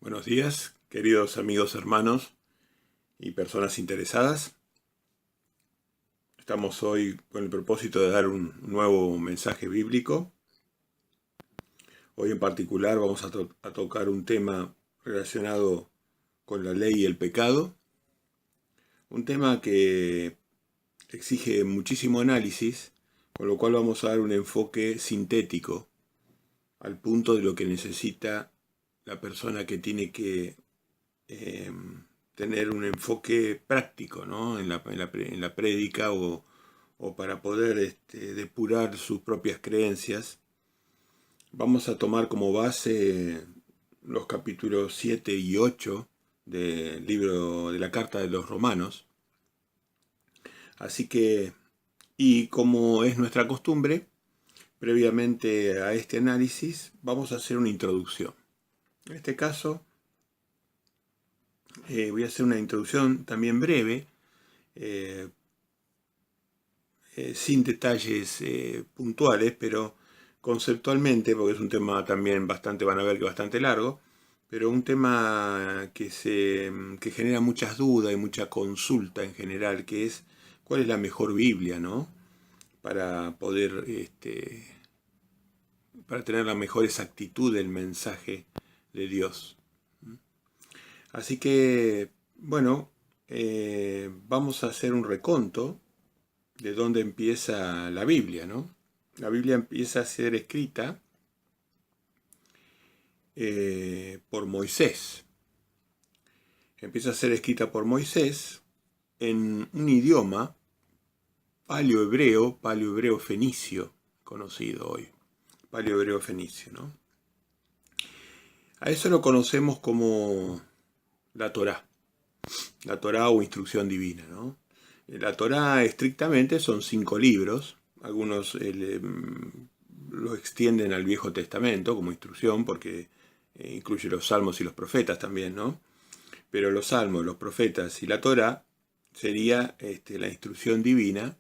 Buenos días, queridos amigos, hermanos y personas interesadas. Estamos hoy con el propósito de dar un nuevo mensaje bíblico. Hoy en particular vamos a tocar un tema relacionado con la ley y el pecado. Un tema que exige muchísimo análisis, con lo cual vamos a dar un enfoque sintético al punto de lo que necesita la persona que tiene que tener un enfoque práctico, ¿no? en la prédica o para poder depurar sus propias creencias. Vamos a tomar como base los capítulos 7 y 8 del libro de la Carta de los Romanos. Así que, y como es nuestra costumbre, previamente a este análisis, vamos a hacer una introducción. En este caso, voy a hacer una introducción también breve, sin detalles puntuales, pero conceptualmente, porque es un tema también van a ver que bastante largo, pero un tema que genera muchas dudas y mucha consulta en general, que es cuál es la mejor Biblia, ¿no? Para poder, para tener la mejor exactitud del mensaje de Dios. Así que, bueno, vamos a hacer un reconto de dónde empieza la Biblia, ¿no? La Biblia empieza a ser escrita por Moisés. Empieza a ser escrita por Moisés en un idioma paleohebreo fenicio, conocido hoy. Paleohebreo fenicio, ¿no? A eso lo conocemos como la Torá o instrucción divina, ¿no? La Torá estrictamente son 5 libros, algunos lo extienden al Viejo Testamento como instrucción porque incluye los salmos y los profetas también, ¿no? Pero los salmos, los profetas y la Torá sería la instrucción divina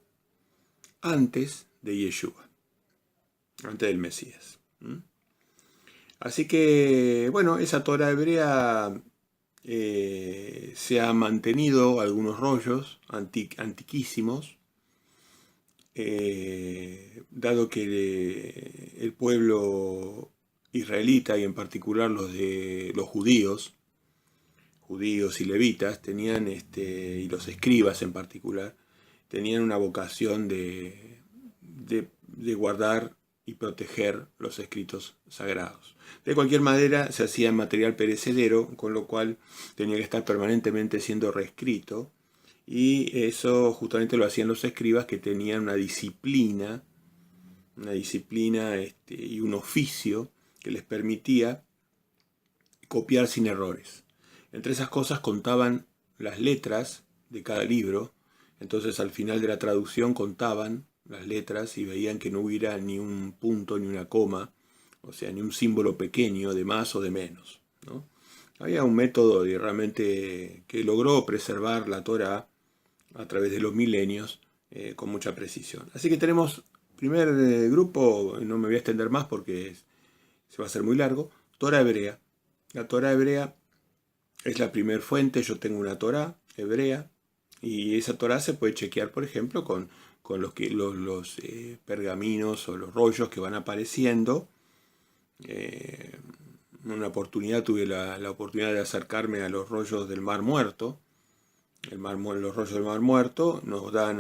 antes de Yeshua, antes del Mesías. Así que, bueno, esa Torá hebrea se ha mantenido algunos rollos antiquísimos, dado que el pueblo israelita y en particular los judíos y levitas tenían, y los escribas en particular, tenían una vocación de guardar y proteger los escritos sagrados. De cualquier manera, se hacía en material perecedero, con lo cual tenía que estar permanentemente siendo reescrito, y eso justamente lo hacían los escribas, que tenían una disciplina y un oficio que les permitía copiar sin errores. Entre esas cosas contaban las letras de cada libro, entonces al final de la traducción contaban las letras y veían que no hubiera ni un punto ni una coma, o sea, ni un símbolo pequeño de más o de menos, ¿no? Había un método realmente que logró preservar la Torá a través de los milenios con mucha precisión. Así que tenemos primer grupo, no me voy a extender más porque se va a hacer muy largo, Torá hebrea. La Torá hebrea es la primer fuente. Yo tengo una Torá hebrea y esa Torá se puede chequear, por ejemplo, con los pergaminos o los rollos que van apareciendo. En una oportunidad tuve la oportunidad de acercarme a los rollos del Mar Muerto. Los rollos del Mar Muerto nos dan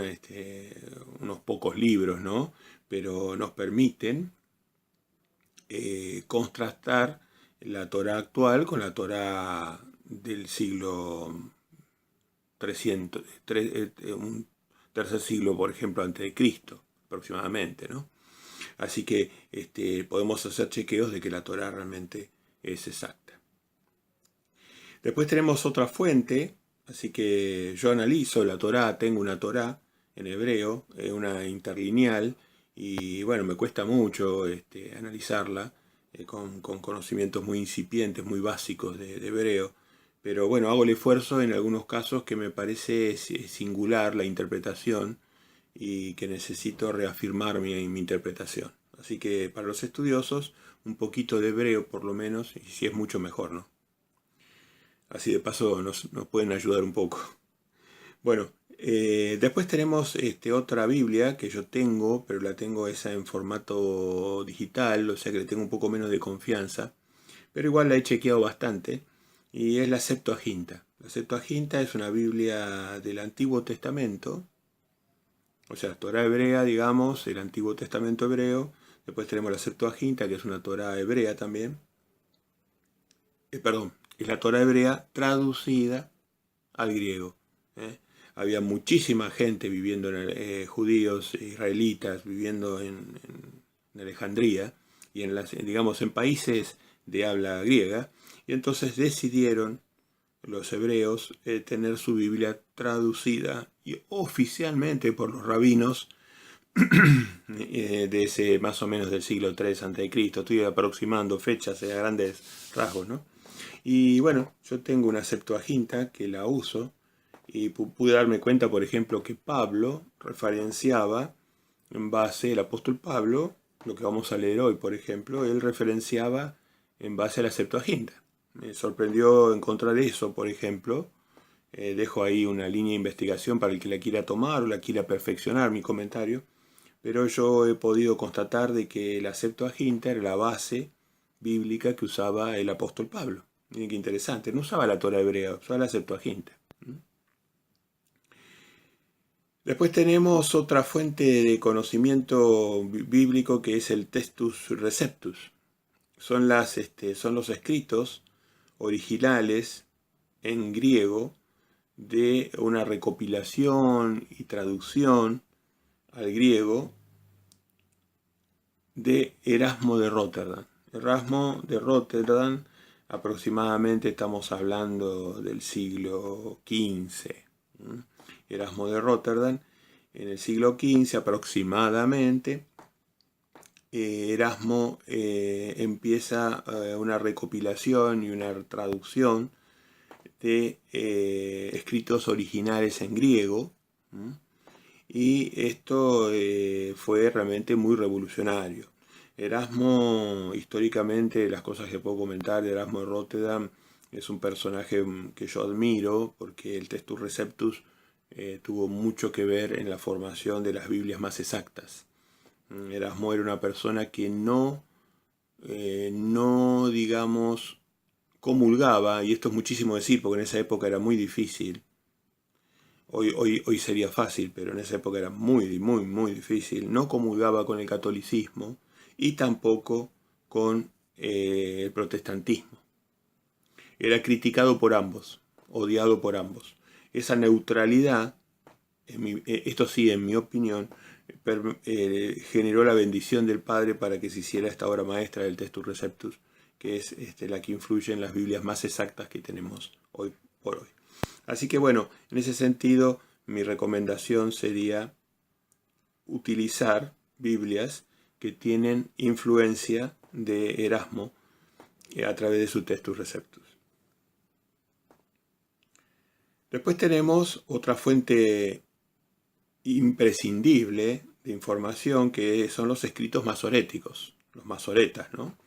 unos pocos libros, ¿no? Pero nos permiten contrastar la Torá actual con la Torá del siglo 300, un tercer siglo, por ejemplo, antes de Cristo, aproximadamente, ¿no? Así que podemos hacer chequeos de que la Torá realmente es exacta. Después tenemos otra fuente, así que yo analizo la Torá, tengo una Torá en hebreo, una interlineal, y bueno, me cuesta mucho analizarla con conocimientos muy incipientes, muy básicos de hebreo, pero bueno, hago el esfuerzo en algunos casos que me parece singular la interpretación y que necesito reafirmar mi interpretación. Así que para los estudiosos, un poquito de hebreo por lo menos, y si es mucho mejor, ¿no? Así de paso nos pueden ayudar un poco. Bueno, después tenemos otra Biblia que yo tengo, pero la tengo esa en formato digital, o sea que le tengo un poco menos de confianza, pero igual la he chequeado bastante, y es la Septuaginta. La Septuaginta es una Biblia del Antiguo Testamento, o sea, Torá hebrea, digamos, el Antiguo Testamento hebreo. Después tenemos la Septuaginta, que es una Torá hebrea también. Perdón, es la Torá hebrea traducida al griego. ¿eh? Había muchísima gente viviendo, judíos, israelitas, viviendo en Alejandría y digamos, en países de habla griega, y entonces decidieron los hebreos tener su Biblia traducida y oficialmente por los rabinos de ese más o menos del siglo III a.C. Estoy aproximando fechas a grandes rasgos, ¿no? Y bueno, yo tengo una Septuaginta que la uso y pude darme cuenta, por ejemplo, que Pablo referenciaba en base, el apóstol Pablo, lo que vamos a leer hoy, por ejemplo, él referenciaba en base a la Septuaginta. Me sorprendió encontrar eso, por ejemplo. Dejo ahí una línea de investigación para el que la quiera tomar o la quiera perfeccionar mi comentario. Pero yo he podido constatar de que la Septuaginta era la base bíblica que usaba el apóstol Pablo. Miren qué interesante, no usaba la Torá hebrea, usaba la Septuaginta. Después tenemos otra fuente de conocimiento bíblico que es el Textus Receptus. Son los escritos originales en griego de una recopilación y traducción al griego de Erasmo de Rotterdam. Erasmo de Rotterdam, aproximadamente estamos hablando del siglo XV. Erasmo de Rotterdam, en el siglo XV aproximadamente, Erasmo empieza una recopilación y una traducción de escritos originales en griego, y esto fue realmente muy revolucionario. Erasmo, históricamente, las cosas que puedo comentar de Erasmo de Rotterdam, es un personaje que yo admiro porque el Textus Receptus tuvo mucho que ver en la formación de las Biblias más exactas. Erasmo era una persona que no digamos, comulgaba, y esto es muchísimo decir porque en esa época era muy difícil. Hoy sería fácil, pero en esa época era muy, muy, muy difícil. No comulgaba con el catolicismo y tampoco con el protestantismo. Era criticado por ambos, odiado por ambos. Esa neutralidad, esto sí, en mi opinión, generó la bendición del Padre para que se hiciera esta obra maestra del Textus Receptus, que es la que influye en las Biblias más exactas que tenemos hoy por hoy. Así que bueno, en ese sentido, mi recomendación sería utilizar Biblias que tienen influencia de Erasmo a través de su Textus Receptus. Después tenemos otra fuente imprescindible de información que son los escritos masoréticos, los masoretas, ¿no?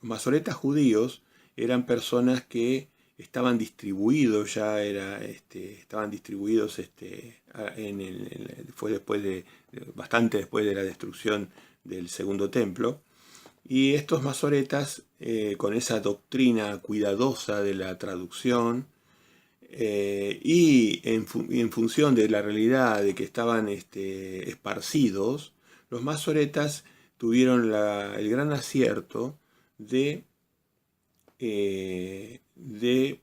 Los masoretas judíos eran personas que estaban distribuidos, estaban distribuidos fue bastante después de la destrucción del segundo templo, y estos masoretas, con esa doctrina cuidadosa de la traducción, y en función de la realidad de que estaban esparcidos, los masoretas tuvieron el gran acierto de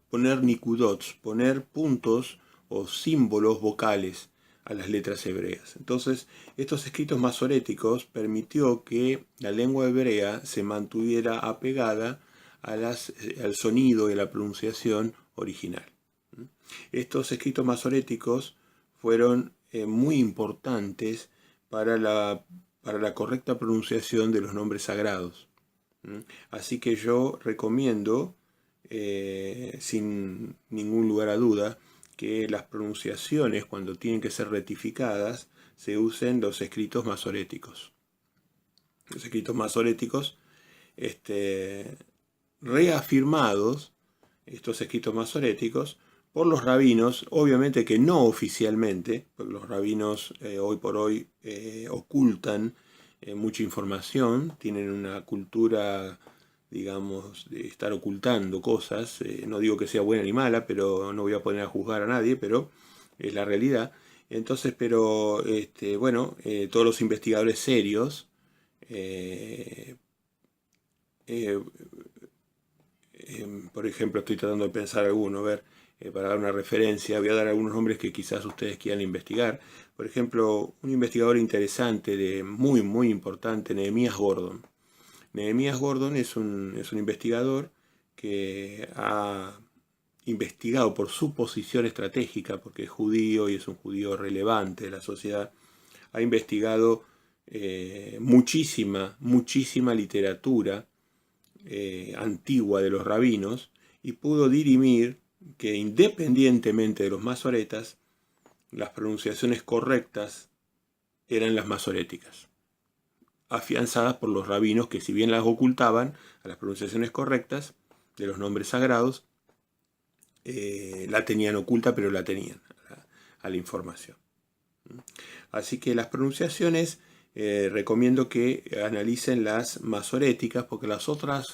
poner nikudots, poner puntos o símbolos vocales a las letras hebreas. Entonces, estos escritos masoréticos permitió que la lengua hebrea se mantuviera apegada al sonido y a la pronunciación original. Estos escritos masoréticos fueron muy importantes para la correcta pronunciación de los nombres sagrados. Así que yo recomiendo, sin ningún lugar a duda, que las pronunciaciones, cuando tienen que ser rectificadas, se usen los escritos masoréticos. Los escritos masoréticos reafirmados estos escritos masoréticos por los rabinos, obviamente que no oficialmente, porque los rabinos hoy por hoy ocultan mucha información, tienen una cultura, digamos, de estar ocultando cosas. No digo que sea buena ni mala, pero no voy a poner a juzgar a nadie, pero es la realidad. Entonces, pero bueno, todos los investigadores serios, eh, eh, por ejemplo, estoy tratando de pensar alguno, a ver, para dar una referencia, voy a dar algunos nombres que quizás ustedes quieran investigar. Por ejemplo, un investigador interesante, muy, muy importante, Nehemías Gordon. Nehemías Gordon es un investigador que ha investigado por su posición estratégica, porque es judío y es un judío relevante de la sociedad, ha investigado muchísima literatura antigua de los rabinos y pudo dirimir que independientemente de los masoretas, las pronunciaciones correctas eran las masoréticas, afianzadas por los rabinos que, si bien las ocultaban a las pronunciaciones correctas de los nombres sagrados, la tenían oculta, pero la tenían a la información. Así que las pronunciaciones recomiendo que analicen las masoréticas, porque las otras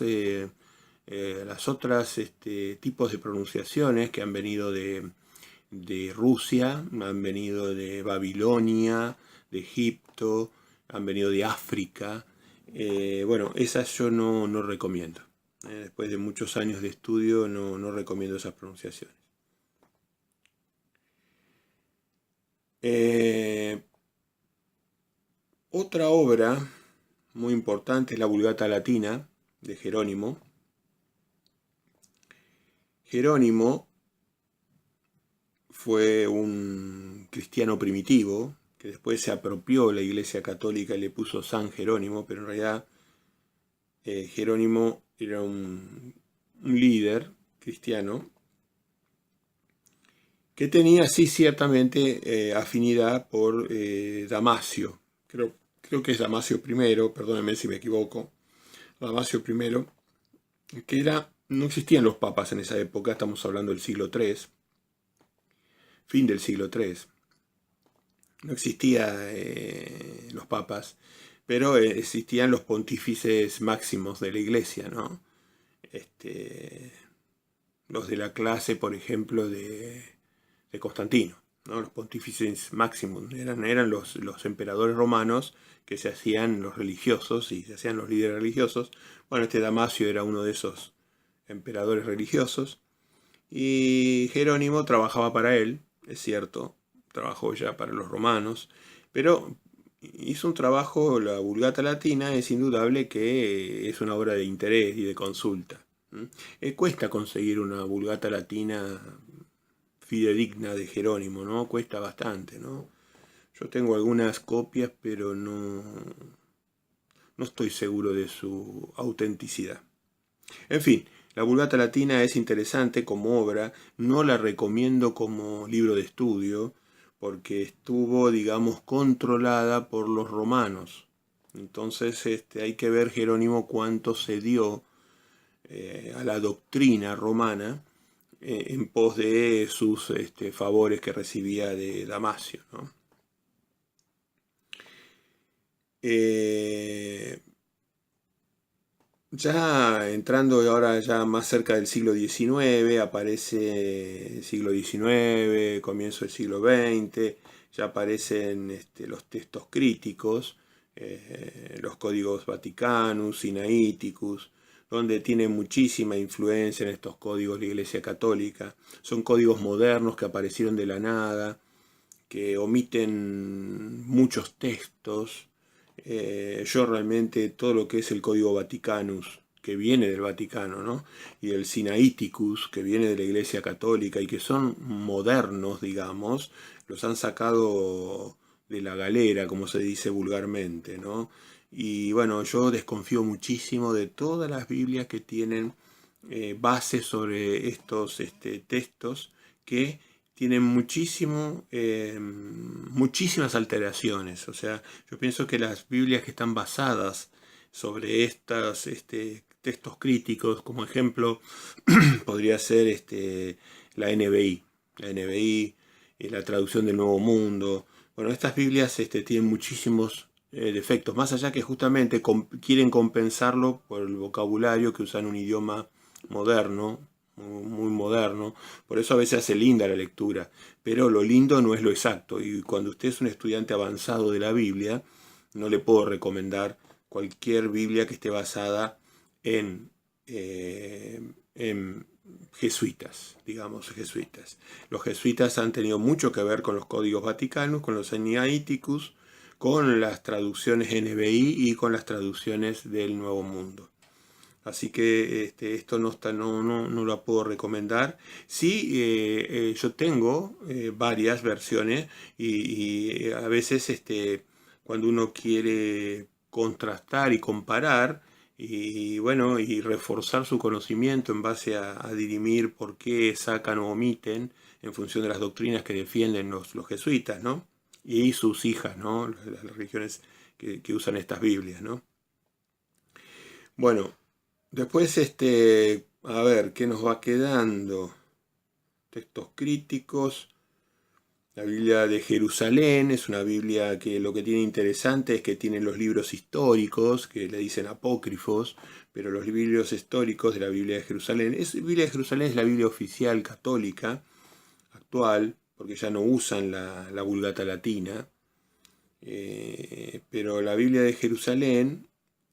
tipos de pronunciaciones que han venido de Rusia, han venido de Babilonia, de Egipto, han venido de África. Bueno, esas yo no recomiendo. Después de muchos años de estudio no recomiendo esas pronunciaciones. Otra obra muy importante es la Vulgata Latina de Jerónimo. Jerónimo fue un cristiano primitivo que después se apropió la Iglesia Católica y le puso San Jerónimo, pero en realidad Jerónimo era un líder cristiano que tenía, sí, ciertamente afinidad por Damasio. Creo que es Damasio I, perdónenme si me equivoco, Damasio I, que no existían los papas en esa época, estamos hablando del siglo III, fin del siglo III. No existían los papas, pero existían los pontífices máximos de la Iglesia, ¿no? Los de la clase, por ejemplo, de Constantino, ¿no? Los pontífices máximos eran los emperadores romanos que se hacían los religiosos y se hacían los líderes religiosos. Bueno, Damasio era uno de esos emperadores religiosos y Jerónimo trabajaba para él, es cierto, trabajó ya para los romanos, pero hizo un trabajo. La Vulgata Latina es indudable que es una obra de interés y de consulta. Cuesta conseguir una Vulgata Latina fidedigna de Jerónimo, ¿no? Cuesta bastante, ¿no? Yo tengo algunas copias, pero no estoy seguro de su autenticidad. En fin, la Vulgata Latina es interesante como obra, no la recomiendo como libro de estudio, porque estuvo, digamos, controlada por los romanos. Entonces hay que ver Jerónimo cuánto cedió a la doctrina romana en pos de sus favores que recibía de Damasio, ¿no? Ya entrando ahora ya más cerca del siglo XIX, aparece el siglo XIX, comienzo del siglo XX, ya aparecen los textos críticos, los códigos Vaticanus, Sinaiticus, donde tiene muchísima influencia en estos códigos la Iglesia Católica. Son códigos modernos que aparecieron de la nada, que omiten muchos textos. Yo realmente todo lo que es el Código Vaticanus, que viene del Vaticano, ¿no? Y el Sinaiticus, que viene de la Iglesia Católica y que son modernos, digamos, los han sacado de la galera, como se dice vulgarmente, ¿no? Y bueno, yo desconfío muchísimo de todas las Biblias que tienen bases sobre estos textos que tienen muchísimas alteraciones. O sea, yo pienso que las Biblias que están basadas sobre estas textos críticos. Como ejemplo, podría ser la NBI. La NBI, la traducción del Nuevo Mundo. Bueno, estas Biblias tienen muchísimos defectos, más allá que justamente quieren compensarlo por el vocabulario que usan un idioma moderno, muy moderno. Por eso a veces hace linda la lectura, pero lo lindo no es lo exacto. Y cuando usted es un estudiante avanzado de la Biblia, no le puedo recomendar cualquier Biblia que esté basada en jesuitas, digamos, jesuitas. Los jesuitas han tenido mucho que ver con los códigos vaticanos, con los Sinaiticus, con las traducciones NBI y con las traducciones del Nuevo Mundo. Así que esto no lo puedo recomendar. Sí, yo tengo varias versiones y a veces cuando uno quiere contrastar y comparar y bueno, y reforzar su conocimiento en base a dirimir por qué sacan o omiten en función de las doctrinas que defienden los jesuitas, ¿no? Y sus hijas, ¿no? Las religiones que usan estas Biblias, ¿no? Bueno, después, a ver, ¿qué nos va quedando? Textos críticos. La Biblia de Jerusalén es una Biblia que lo que tiene interesante es que tiene los libros históricos, que le dicen apócrifos, pero los libros históricos de la Biblia de Jerusalén. La Biblia de Jerusalén es la Biblia oficial católica actual, porque ya no usan la Vulgata latina. Pero la Biblia de Jerusalén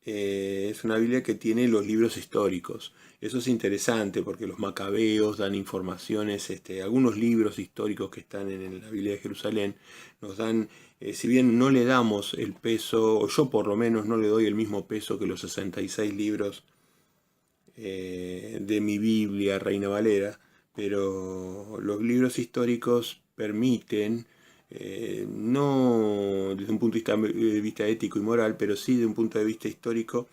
es una Biblia que tiene los libros históricos. Eso es interesante porque los macabeos dan informaciones, algunos libros históricos que están en la Biblia de Jerusalén nos dan, si bien no le damos el peso, o yo por lo menos no le doy el mismo peso que los 66 libros de mi Biblia, Reina Valera, pero los libros históricos permiten, no desde un punto de vista ético y moral, pero sí de un punto de vista histórico,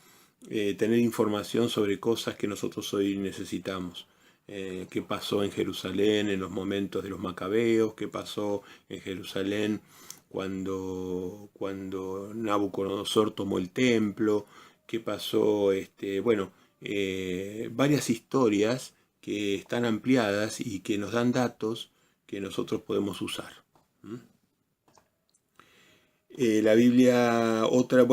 tener información sobre cosas que nosotros hoy necesitamos. Qué pasó en Jerusalén en los momentos de los macabeos, qué pasó en Jerusalén cuando Nabucodonosor tomó el templo, qué pasó, bueno, varias historias que están ampliadas y que nos dan datos que nosotros podemos usar. La Biblia, otra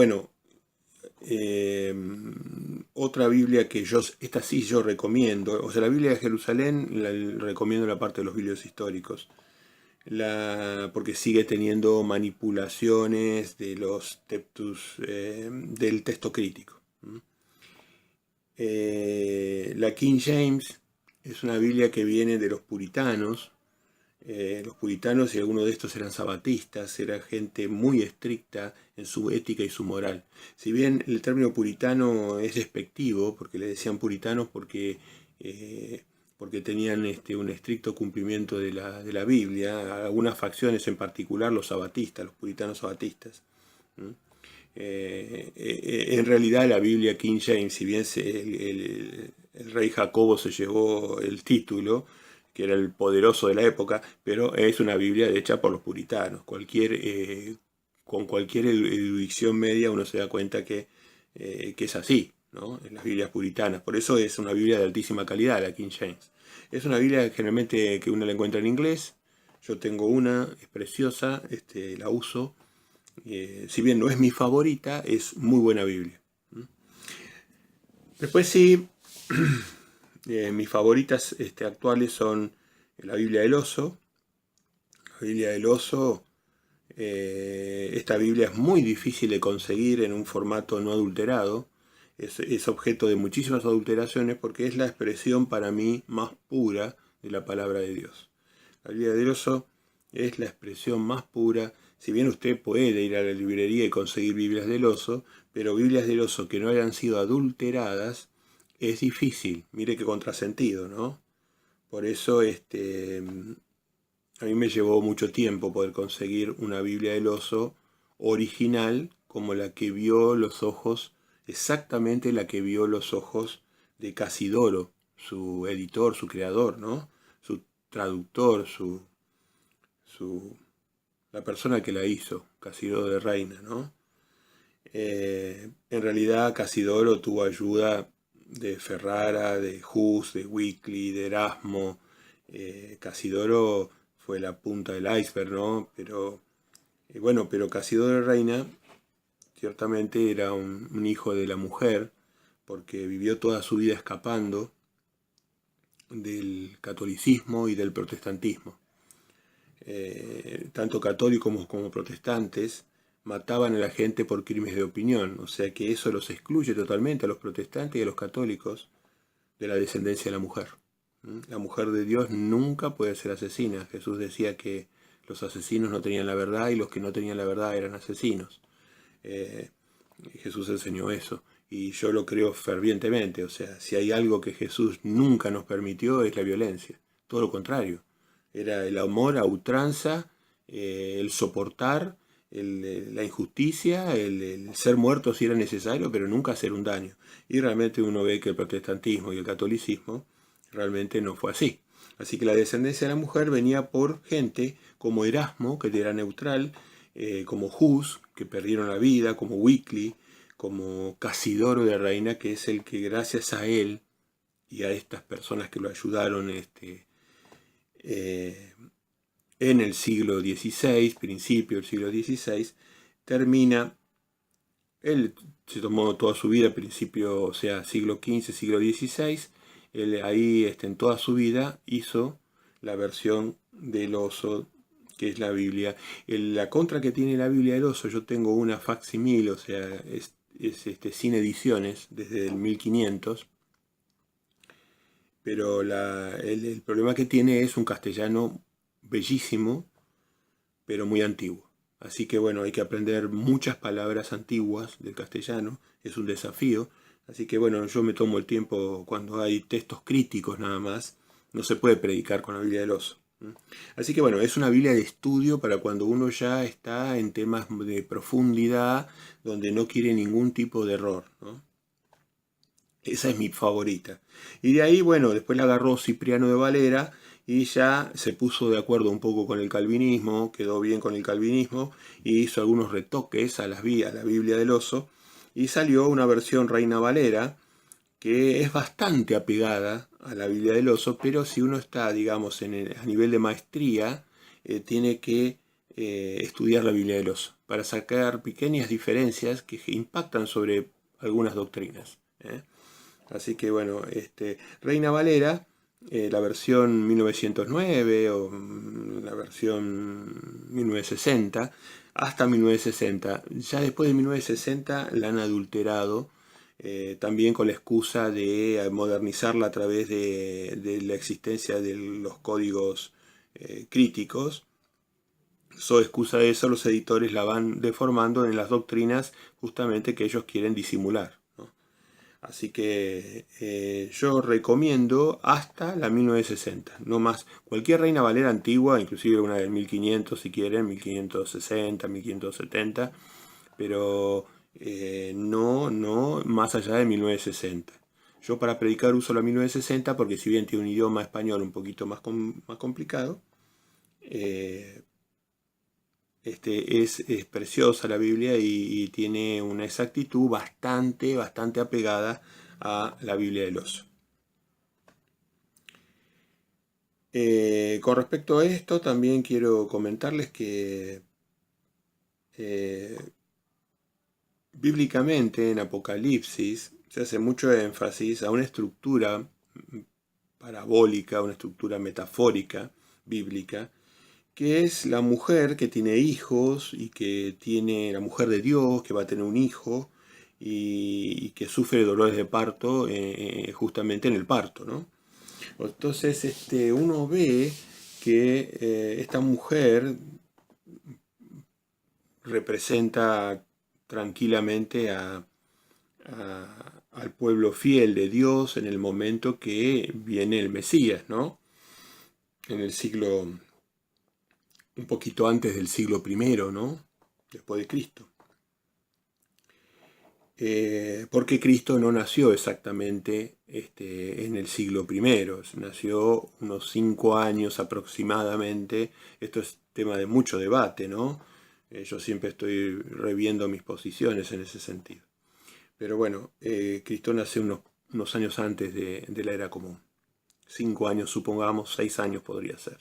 Biblia que esta sí yo recomiendo, o sea, la Biblia de Jerusalén recomiendo la parte de los libros históricos, porque sigue teniendo manipulaciones de los textos del texto crítico. La King James es una Biblia que viene de los puritanos. Los puritanos, y algunos de estos eran sabatistas, era gente muy estricta en su ética y su moral. Si bien el término puritano es despectivo, porque le decían puritanos porque tenían un estricto cumplimiento de la Biblia, algunas facciones en particular, los sabatistas, los puritanos sabatistas. En realidad la Biblia King James, si bien el rey Jacobo se llevó el título, que era el poderoso de la época, pero es una Biblia hecha por los puritanos. Con cualquier erudición media uno se da cuenta que es así, ¿no? En las Biblias puritanas. Por eso es una Biblia de altísima calidad, la King James. Es una Biblia generalmente que uno la encuentra en inglés. Yo tengo una, es preciosa, la uso. Si bien no es mi favorita, es muy buena Biblia. Después sí, mis favoritas actuales son la Biblia del Oso. La Biblia del Oso, esta Biblia es muy difícil de conseguir en un formato no adulterado. Es objeto de muchísimas adulteraciones porque es la expresión para mí más pura de la palabra de Dios. La Biblia del Oso es la expresión más pura. Si bien usted puede ir a la librería y conseguir Biblias del Oso, pero Biblias del Oso que no hayan sido adulteradas, es difícil. Mire qué contrasentido, ¿no? Por eso a mí me llevó mucho tiempo poder conseguir una Biblia del Oso original, como la que vio los ojos, exactamente la que vio los ojos de Casidoro, su editor, su creador, ¿no? Su traductor, la persona que la hizo, Casidoro de Reina, ¿no? En realidad Casidoro tuvo ayuda de Ferrara, de Hus, de Weekly, de Erasmo. Casidoro fue la punta del iceberg, ¿no? Pero bueno, pero Casidoro de Reina ciertamente era un hijo de la mujer, porque vivió toda su vida escapando del catolicismo y del protestantismo. Tanto católicos como protestantes mataban a la gente por crímenes de opinión, o sea que eso los excluye totalmente a los protestantes y a los católicos de la descendencia de la mujer. La mujer de Dios nunca puede ser asesina. Jesús decía que los asesinos no tenían la verdad y los que no tenían la verdad eran asesinos. Jesús enseñó eso y yo lo creo fervientemente. O sea, si hay algo que Jesús nunca nos permitió es la violencia. Todo lo contrario. Era el amor a ultranza, el soportar la injusticia, el ser muerto si era necesario, pero nunca hacer un daño. Y realmente uno ve que el protestantismo y el catolicismo realmente no fue así. Así que la descendencia de la mujer venía por gente como Erasmo, que era neutral, como Hus, que perdieron la vida, como Weekly, como Casidoro de Reina, que es el que gracias a él y a estas personas que lo ayudaron en el siglo XVI, principio del siglo XVI, termina. Él se tomó toda su vida, principio, o sea, siglo XV, siglo XVI. Él ahí, en toda su vida, hizo la versión del oso, que es la Biblia. La contra que tiene la Biblia del oso, yo tengo una facsimil, o sea, es sin ediciones, desde el 1500. Pero el problema que tiene es un castellano bellísimo, pero muy antiguo. Así que bueno, hay que aprender muchas palabras antiguas del castellano, es un desafío. Así que bueno, yo me tomo el tiempo cuando hay textos críticos nada más, no se puede predicar con la Biblia del oso. Así que bueno, es una Biblia de estudio para cuando uno ya está en temas de profundidad, donde no quiere ningún tipo de error, ¿no? Esa es mi favorita. Y de ahí, bueno, después la agarró Cipriano de Valera y ya se puso de acuerdo un poco con el calvinismo, quedó bien con el calvinismo y hizo algunos retoques a la Biblia del oso y salió una versión Reina Valera que es bastante apegada a la Biblia del oso, pero si uno está, digamos, a nivel de maestría, tiene que estudiar la Biblia del oso para sacar pequeñas diferencias que impactan sobre algunas doctrinas. Así que bueno, Reina Valera, la versión 1909 o la versión 1960, hasta 1960. Ya después de 1960 la han adulterado, también con la excusa de modernizarla a través de la existencia de los códigos críticos. So excusa de eso, los editores la van deformando en las doctrinas justamente que ellos quieren disimular. Así que yo recomiendo hasta la 1960, no más. Cualquier Reina Valera antigua, inclusive una del 1500 si quieren, 1560, 1570, pero no más allá de 1960. Yo para predicar uso la 1960 porque si bien tiene un idioma español un poquito más complicado, es preciosa la Biblia y tiene una exactitud bastante apegada a la Biblia del oso. Con respecto a esto, también quiero comentarles que bíblicamente en Apocalipsis se hace mucho énfasis a una estructura parabólica, una estructura metafórica bíblica, que es la mujer que tiene hijos y que tiene la mujer de Dios, que va a tener un hijo y que sufre dolores de parto justamente en el parto, ¿no? Entonces uno ve que esta mujer representa tranquilamente al pueblo fiel de Dios en el momento que viene el Mesías, ¿no? En el siglo, un poquito antes del siglo I, ¿no? Después de Cristo. Porque Cristo no nació exactamente en el siglo I, nació unos 5 años aproximadamente. Esto es tema de mucho debate, ¿no? Yo siempre estoy reviendo mis posiciones en ese sentido. Pero bueno, Cristo nace unos años antes de la era común. 5 años, supongamos, 6 años podría ser.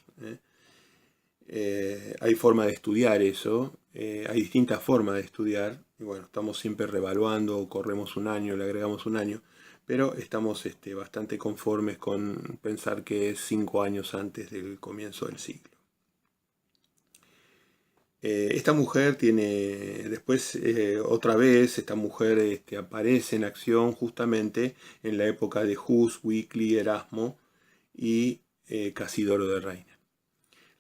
Hay forma de estudiar eso, hay distintas formas de estudiar, y bueno, estamos siempre revaluando, corremos un año, le agregamos un año, pero estamos bastante conformes con pensar que es 5 años antes del comienzo del siglo. Esta mujer tiene, después otra vez, esta mujer aparece en acción justamente en la época de Hus, Wycliffe, Erasmo y Casidoro de Reina.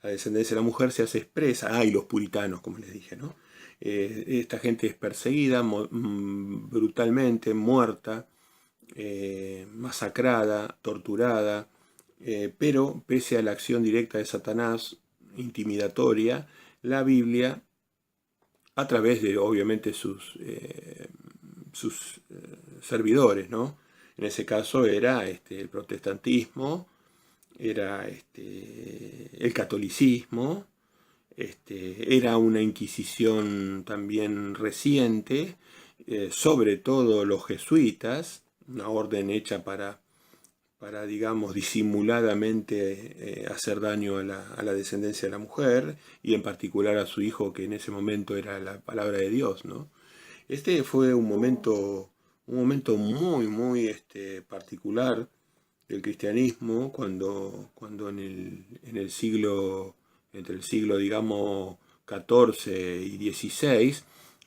La descendencia de la mujer se hace expresa, y los puritanos, como les dije, ¿no? Esta gente es perseguida brutalmente, muerta, masacrada, torturada, pero pese a la acción directa de Satanás, intimidatoria, la Biblia, a través de obviamente sus servidores, ¿no? En ese caso era el protestantismo, era el catolicismo, era una inquisición también reciente, sobre todo los jesuitas, una orden hecha para digamos, disimuladamente hacer daño a la descendencia de la mujer, y en particular a su hijo, que en ese momento era la palabra de Dios, ¿no? Este fue un momento muy, muy particular del cristianismo, cuando en el siglo, entre el siglo, digamos, XIV y XVI,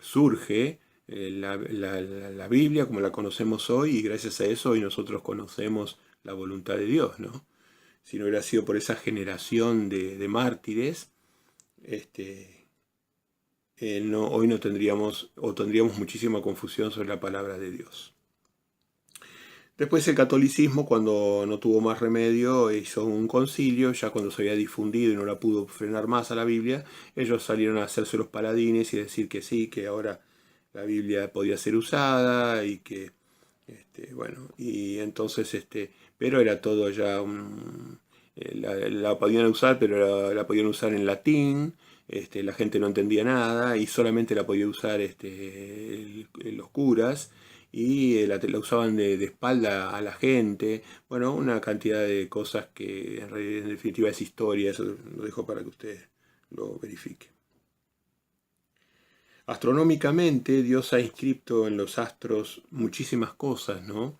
surge la Biblia como la conocemos hoy, y gracias a eso hoy nosotros conocemos la voluntad de Dios, ¿no? Si no hubiera sido por esa generación de mártires, hoy no tendríamos, o tendríamos muchísima confusión sobre la palabra de Dios. Después el catolicismo, cuando no tuvo más remedio, hizo un concilio, ya cuando se había difundido y no la pudo frenar más a la Biblia, ellos salieron a hacerse los paladines y decir que sí, que ahora la Biblia podía ser usada, y que, bueno, y entonces, pero era todo ya la podían usar, pero la podían usar en latín, la gente no entendía nada, y solamente la podía usar los curas, y la usaban de espalda a la gente. Bueno, una cantidad de cosas que en definitiva es historia, eso lo dejo para que usted lo verifique. Astronómicamente, Dios ha inscrito en los astros muchísimas cosas, ¿no?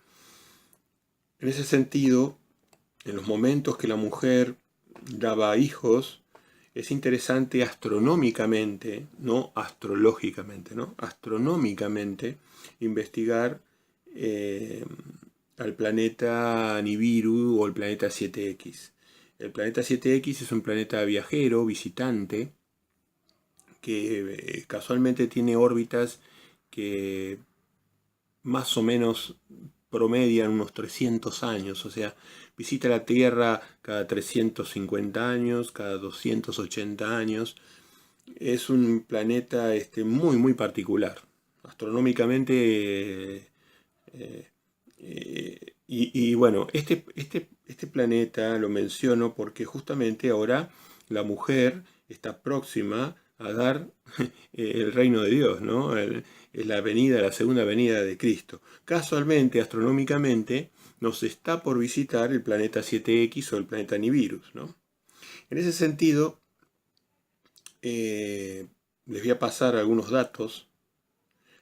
En ese sentido, en los momentos que la mujer daba hijos, es interesante astronómicamente, no astrológicamente, ¿no? Astronómicamente investigar al planeta Nibiru o el planeta 7X. El planeta 7X es un planeta viajero, visitante, que casualmente tiene órbitas que más o menos promedian unos 300 años, o sea, visita la Tierra cada 350 años, cada 280 años. Es un planeta muy, muy particular. Astronómicamente, y bueno, este planeta lo menciono porque justamente ahora la mujer está próxima a dar el reino de Dios, ¿no? Es la segunda venida de Cristo. Casualmente, astronómicamente, nos está por visitar el planeta 7X o el planeta Nibiru, ¿no? En ese sentido, les voy a pasar algunos datos,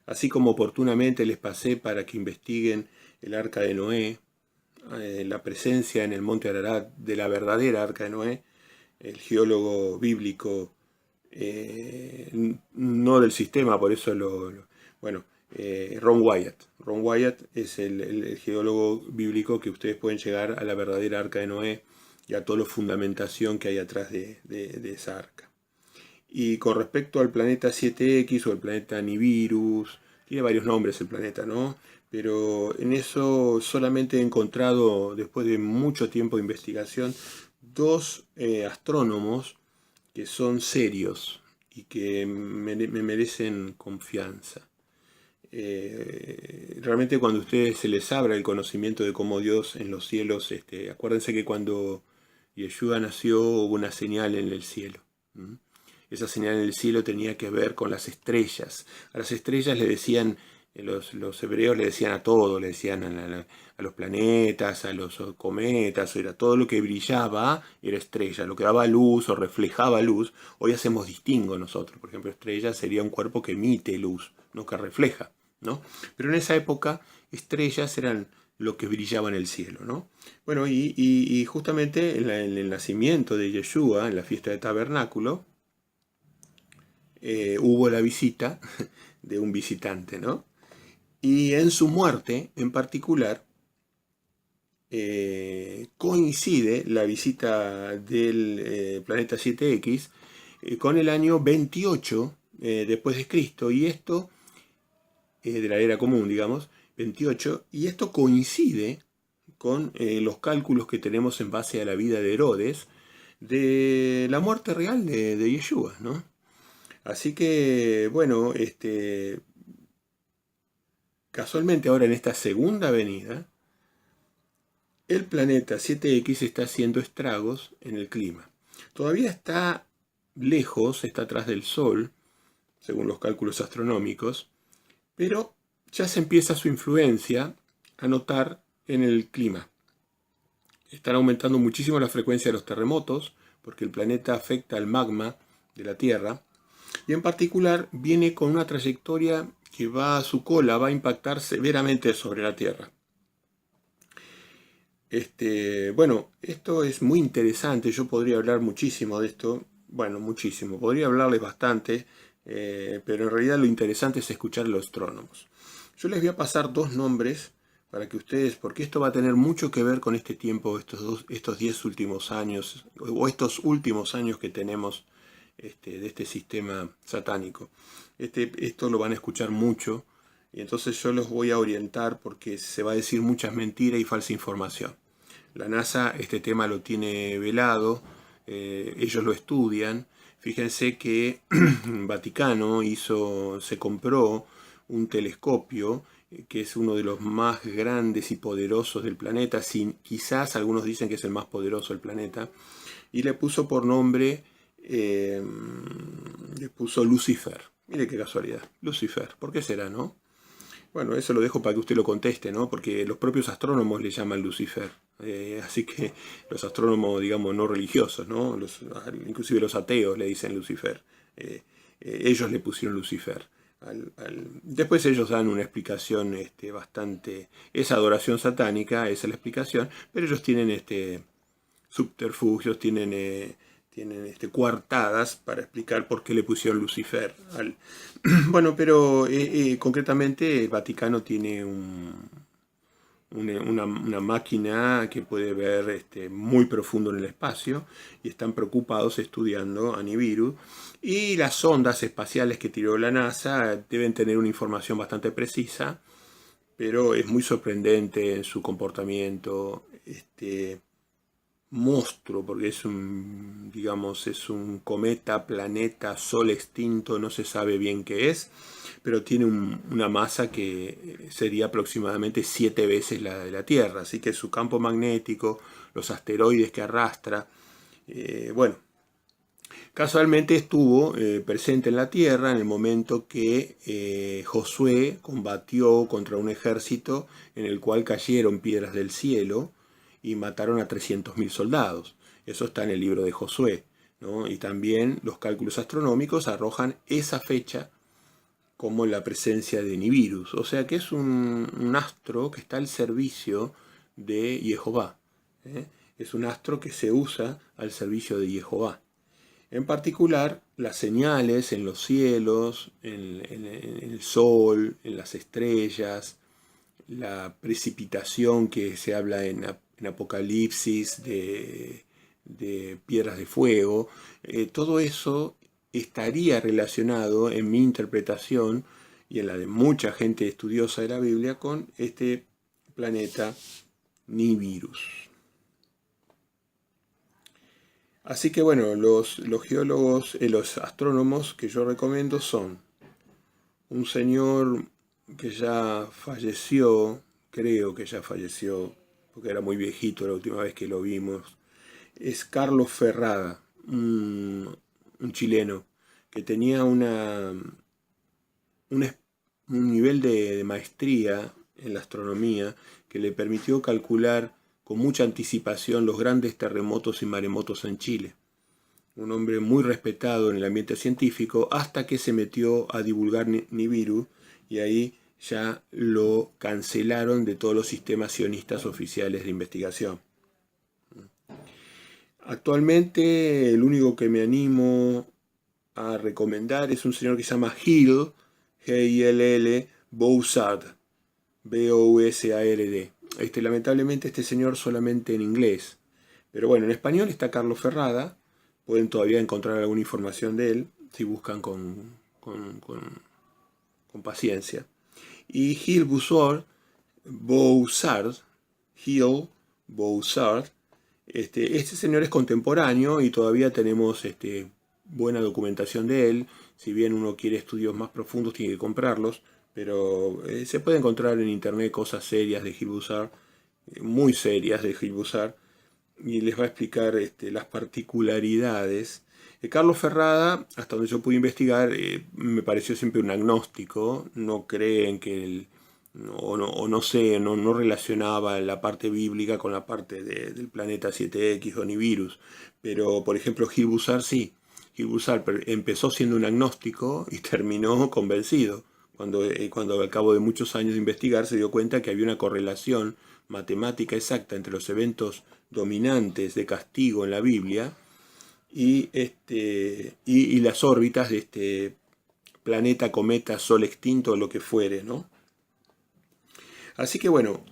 así como oportunamente les pasé para que investiguen el Arca de Noé, la presencia en el monte Ararat de la verdadera Arca de Noé, el geólogo bíblico, no del sistema, por eso bueno, Ron Wyatt. Ron Wyatt es el geólogo bíblico que ustedes pueden llegar a la verdadera Arca de Noé y a toda la fundamentación que hay atrás de esa arca. Y con respecto al planeta 7X o el planeta Nibiru, tiene varios nombres el planeta, ¿no? Pero en eso solamente he encontrado, después de mucho tiempo de investigación, 2 astrónomos que son serios y que me merecen confianza. Realmente cuando a ustedes se les abra el conocimiento de cómo Dios en los cielos, acuérdense que cuando Yeshua nació hubo una señal en el cielo. Esa señal en el cielo tenía que ver con las estrellas. A las estrellas le decían Los hebreos le decían a todo, le decían a los planetas, a los cometas, era todo lo que brillaba era estrella, lo que daba luz o reflejaba luz. Hoy hacemos distingo nosotros, por ejemplo, estrella sería un cuerpo que emite luz, no que refleja, ¿no? Pero en esa época estrellas eran lo que brillaba en el cielo, ¿no? Bueno, y justamente en el nacimiento de Yeshua, en la fiesta de tabernáculo, hubo la visita de un visitante, ¿no? Y en su muerte, en particular, coincide la visita del planeta 7X con el año 28 después de Cristo, y esto, de la era común, digamos, 28, y esto coincide con los cálculos que tenemos en base a la vida de Herodes, de la muerte real de Yeshua, ¿no? Así que, bueno, casualmente ahora en esta segunda venida, el planeta 7X está haciendo estragos en el clima. Todavía está lejos, está atrás del Sol, según los cálculos astronómicos, pero ya se empieza su influencia a notar en el clima. Están aumentando muchísimo la frecuencia de los terremotos, porque el planeta afecta al magma de la Tierra, y en particular viene con una trayectoria que va a su cola, va a impactar severamente sobre la Tierra. Bueno, esto es muy interesante, yo podría hablar muchísimo de esto, bueno, muchísimo, podría hablarles bastante, pero en realidad lo interesante es escuchar a los astrónomos. Yo les voy a pasar dos nombres para que ustedes, porque esto va a tener mucho que ver con este tiempo, estos 10 últimos años, o estos últimos años que tenemos de este sistema satánico. Esto lo van a escuchar mucho, y entonces yo los voy a orientar porque se va a decir muchas mentiras y falsa información. La NASA este tema lo tiene velado, ellos lo estudian. Fíjense que Vaticano se compró un telescopio que es uno de los más grandes y poderosos del planeta, quizás algunos dicen que es el más poderoso del planeta, y le puso por nombre, le puso Lucifer. Mire qué casualidad, Lucifer, ¿por qué será, no? Bueno, eso lo dejo para que usted lo conteste, ¿no? Porque los propios astrónomos le llaman Lucifer. Así que los astrónomos, digamos, no religiosos, ¿no? Inclusive los ateos le dicen Lucifer. Ellos le pusieron Lucifer. Después ellos dan una explicación bastante... Es adoración satánica, esa es la explicación, pero ellos tienen subterfugios, tienen coartadas para explicar por qué le pusieron Lucifer. Bueno, pero concretamente el Vaticano tiene una máquina que puede ver muy profundo en el espacio, y están preocupados estudiando a Nibiru, y las sondas espaciales que tiró la NASA deben tener una información bastante precisa, pero es muy sorprendente en su comportamiento. Monstruo, porque digamos, es un cometa, planeta, sol extinto, no se sabe bien qué es, pero tiene una masa que sería aproximadamente 7 veces la de la Tierra, así que su campo magnético, los asteroides que arrastra, bueno, casualmente estuvo presente en la Tierra en el momento que Josué combatió contra un ejército en el cual cayeron piedras del cielo y mataron a 300.000 soldados. Eso está en el libro de Josué, ¿no? Y también los cálculos astronómicos arrojan esa fecha como la presencia de Nibiru. O sea que es un astro que está al servicio de Jehová. Es un astro que se usa al servicio de Jehová. En particular, las señales en los cielos, en el sol, en las estrellas, la precipitación que se habla en Apocalipsis de piedras de fuego, todo eso estaría relacionado en mi interpretación y en la de mucha gente estudiosa de la Biblia con este planeta Nibiru. Así que bueno, los geólogos, los astrónomos que yo recomiendo son un señor que ya falleció, creo que ya falleció, porque era muy viejito la última vez que lo vimos, es Carlos Ferrada, un chileno, que tenía una un nivel de maestría en la astronomía que le permitió calcular con mucha anticipación los grandes terremotos y maremotos en Chile. Un hombre muy respetado en el ambiente científico hasta que se metió a divulgar Nibiru y ahí ya lo cancelaron de todos los sistemas sionistas oficiales de investigación. Actualmente el único que me animo a recomendar es un señor que se llama Hill, G-I-L-L, Boussard, B-O-U-S-A-R-D. Lamentablemente este señor solamente en inglés. Pero bueno, en español está Carlos Ferrada. Pueden todavía encontrar alguna información de él si buscan con paciencia. Y Hill Boussard, Hill Boussard, este señor es contemporáneo y todavía tenemos buena documentación de él. Si bien uno quiere estudios más profundos tiene que comprarlos, pero se puede encontrar en internet cosas serias de Hill Boussard, muy serias de Hill Boussard, y les va a explicar las particularidades. Carlos Ferrada, hasta donde yo pude investigar, me pareció siempre un agnóstico, no cree en que no relacionaba la parte bíblica con la parte del planeta 7X o Nibiru. Pero, por ejemplo, Hill Boussard sí. Hill Boussard empezó siendo un agnóstico y terminó convencido. Cuando al cabo de muchos años de investigar se dio cuenta que había una correlación matemática exacta entre los eventos dominantes de castigo en la Biblia y las órbitas de este planeta, cometa, sol extinto, lo que fuere, ¿no? Así que bueno,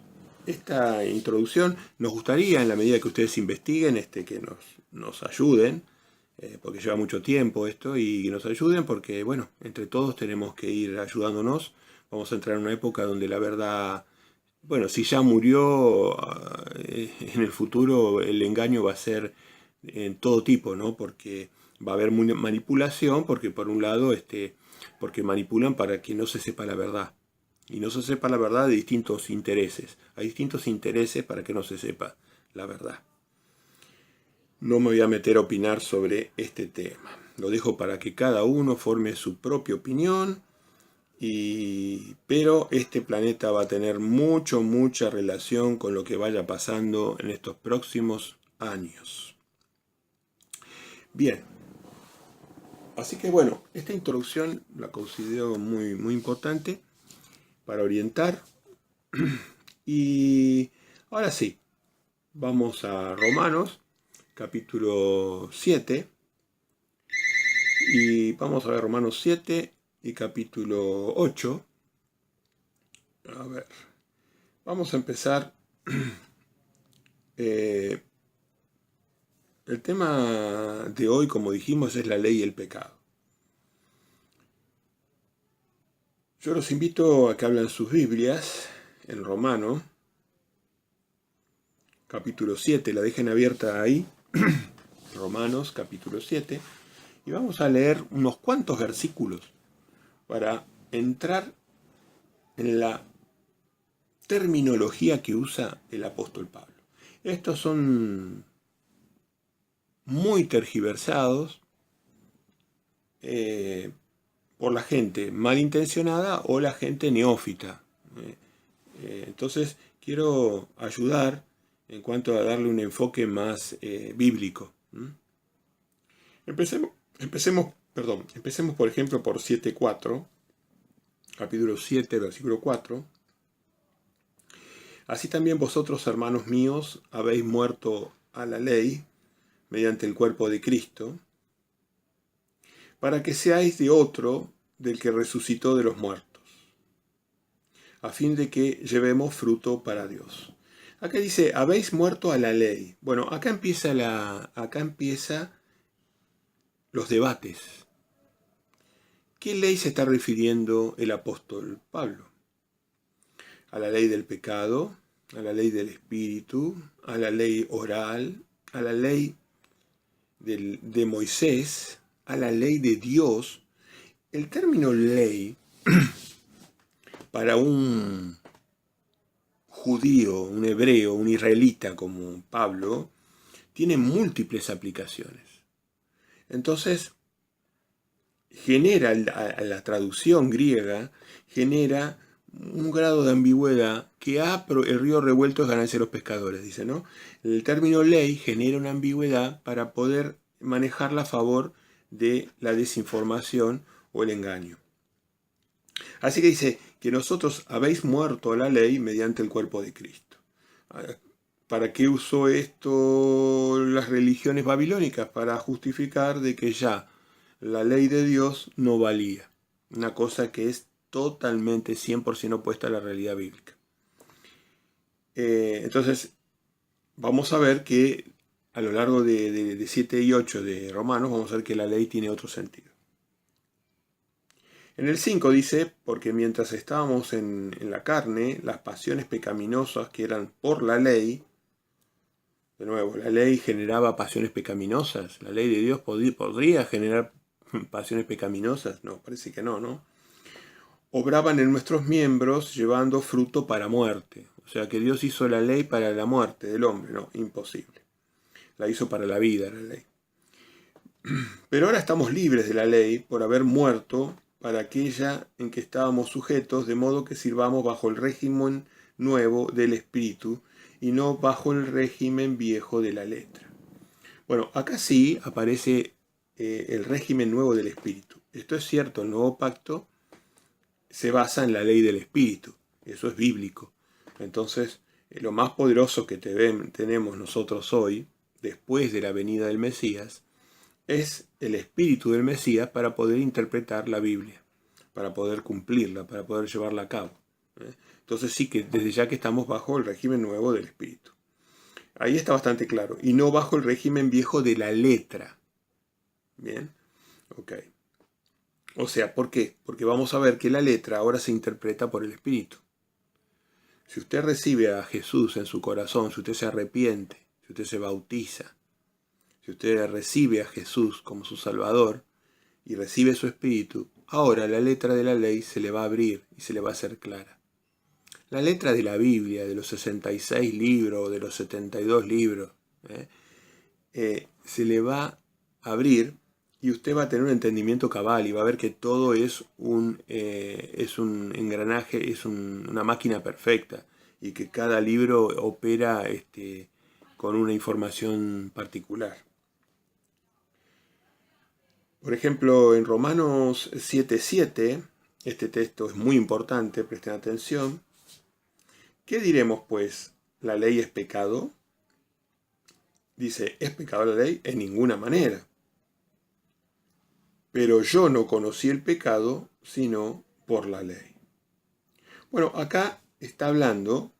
esta introducción nos gustaría, en la medida que ustedes investiguen, que nos ayuden, porque lleva mucho tiempo esto, y nos ayuden porque, bueno, entre todos tenemos que ir ayudándonos. Vamos a entrar en una época donde la verdad, bueno, si ya murió, en el futuro el engaño va a ser en todo tipo, ¿no? Porque va a haber manipulación, porque por un lado, porque manipulan para que no se sepa la verdad. Y no se sepa la verdad de distintos intereses. Hay distintos intereses para que no se sepa la verdad. No me voy a meter a opinar sobre este tema. Lo dejo para que cada uno forme su propia opinión. Pero este planeta va a tener mucha relación con lo que vaya pasando en estos próximos años. Bien. Así que bueno, esta introducción la considero muy importante para orientar. Y ahora sí, vamos a Romanos, capítulo 7. Y vamos a ver Romanos 7 y capítulo 8. A ver, vamos a empezar. El tema de hoy, como dijimos, es la ley y el pecado. Yo los invito a que hablen sus Biblias en Romano, capítulo 7, la dejen abierta ahí, Romanos, capítulo 7, y vamos a leer unos cuantos versículos para entrar en la terminología que usa el apóstol Pablo. Estos son muy tergiversados por la gente malintencionada o la gente neófita. Entonces quiero ayudar en cuanto a darle un enfoque más bíblico. Empecemos por ejemplo por 7.4, capítulo 7, versículo 4. Así también vosotros, hermanos míos, habéis muerto a la ley mediante el cuerpo de Cristo, para que seáis de otro, del que resucitó de los muertos, a fin de que llevemos fruto para Dios. Acá dice, habéis muerto a la ley. Bueno, acá empieza los debates. ¿Qué ley se está refiriendo el apóstol Pablo? ¿A la ley del pecado? ¿A la ley del espíritu? ¿A la ley oral? ¿A la ley de Moisés? ¿A la ley de Dios? El término ley para un judío, un hebreo, un israelita como Pablo, tiene múltiples aplicaciones. Entonces, genera, la traducción griega, genera un grado de ambigüedad que el río revuelto es ganancia de los pescadores, dice, ¿no? El término ley genera una ambigüedad para poder manejarla a favor de la desinformación o el engaño. Así que dice que nosotros habéis muerto a la ley mediante el cuerpo de Cristo. ¿Para qué usó esto las religiones babilónicas? Para justificar de que ya la ley de Dios no valía. Una cosa que es totalmente 100% opuesta a la realidad bíblica. Entonces, vamos a ver que a lo largo de 7 y 8 de Romanos, vamos a ver que la ley tiene otro sentido. En el 5 dice, porque mientras estábamos en la carne, las pasiones pecaminosas que eran por la ley, de nuevo, la ley generaba pasiones pecaminosas, la ley de Dios podría generar pasiones pecaminosas, no, parece que no, ¿no? Obraban en nuestros miembros llevando fruto para muerte. O sea que Dios hizo la ley para la muerte del hombre, no, imposible. La hizo para la vida, la ley. Pero ahora estamos libres de la ley por haber muerto para aquella en que estábamos sujetos, de modo que sirvamos bajo el régimen nuevo del Espíritu y no bajo el régimen viejo de la letra. Bueno, acá sí aparece el régimen nuevo del Espíritu. Esto es cierto, el nuevo pacto se basa en la ley del Espíritu, eso es bíblico. Entonces, lo más poderoso que tenemos nosotros hoy, después de la venida del Mesías, es el Espíritu del Mesías para poder interpretar la Biblia, para poder cumplirla, para poder llevarla a cabo. Entonces sí que desde ya que estamos bajo el régimen nuevo del Espíritu. Ahí está bastante claro. Y no bajo el régimen viejo de la letra. Bien, ok. O sea, ¿por qué? Porque vamos a ver que la letra ahora se interpreta por el Espíritu. Si usted recibe a Jesús en su corazón, si usted se arrepiente, si usted se bautiza, si usted recibe a Jesús como su Salvador y recibe su Espíritu, ahora la letra de la ley se le va a abrir y se le va a hacer clara. La letra de la Biblia, de los 66 libros, de los 72 libros, se le va a abrir y usted va a tener un entendimiento cabal y va a ver que todo es un engranaje, es una máquina perfecta y que cada libro opera con una información particular. Por ejemplo, en Romanos 7:7, este texto es muy importante, presten atención. ¿Qué diremos pues? ¿La ley es pecado? Dice, ¿es pecado la ley? En ninguna manera. Pero yo no conocí el pecado sino por la ley. Bueno, acá está hablando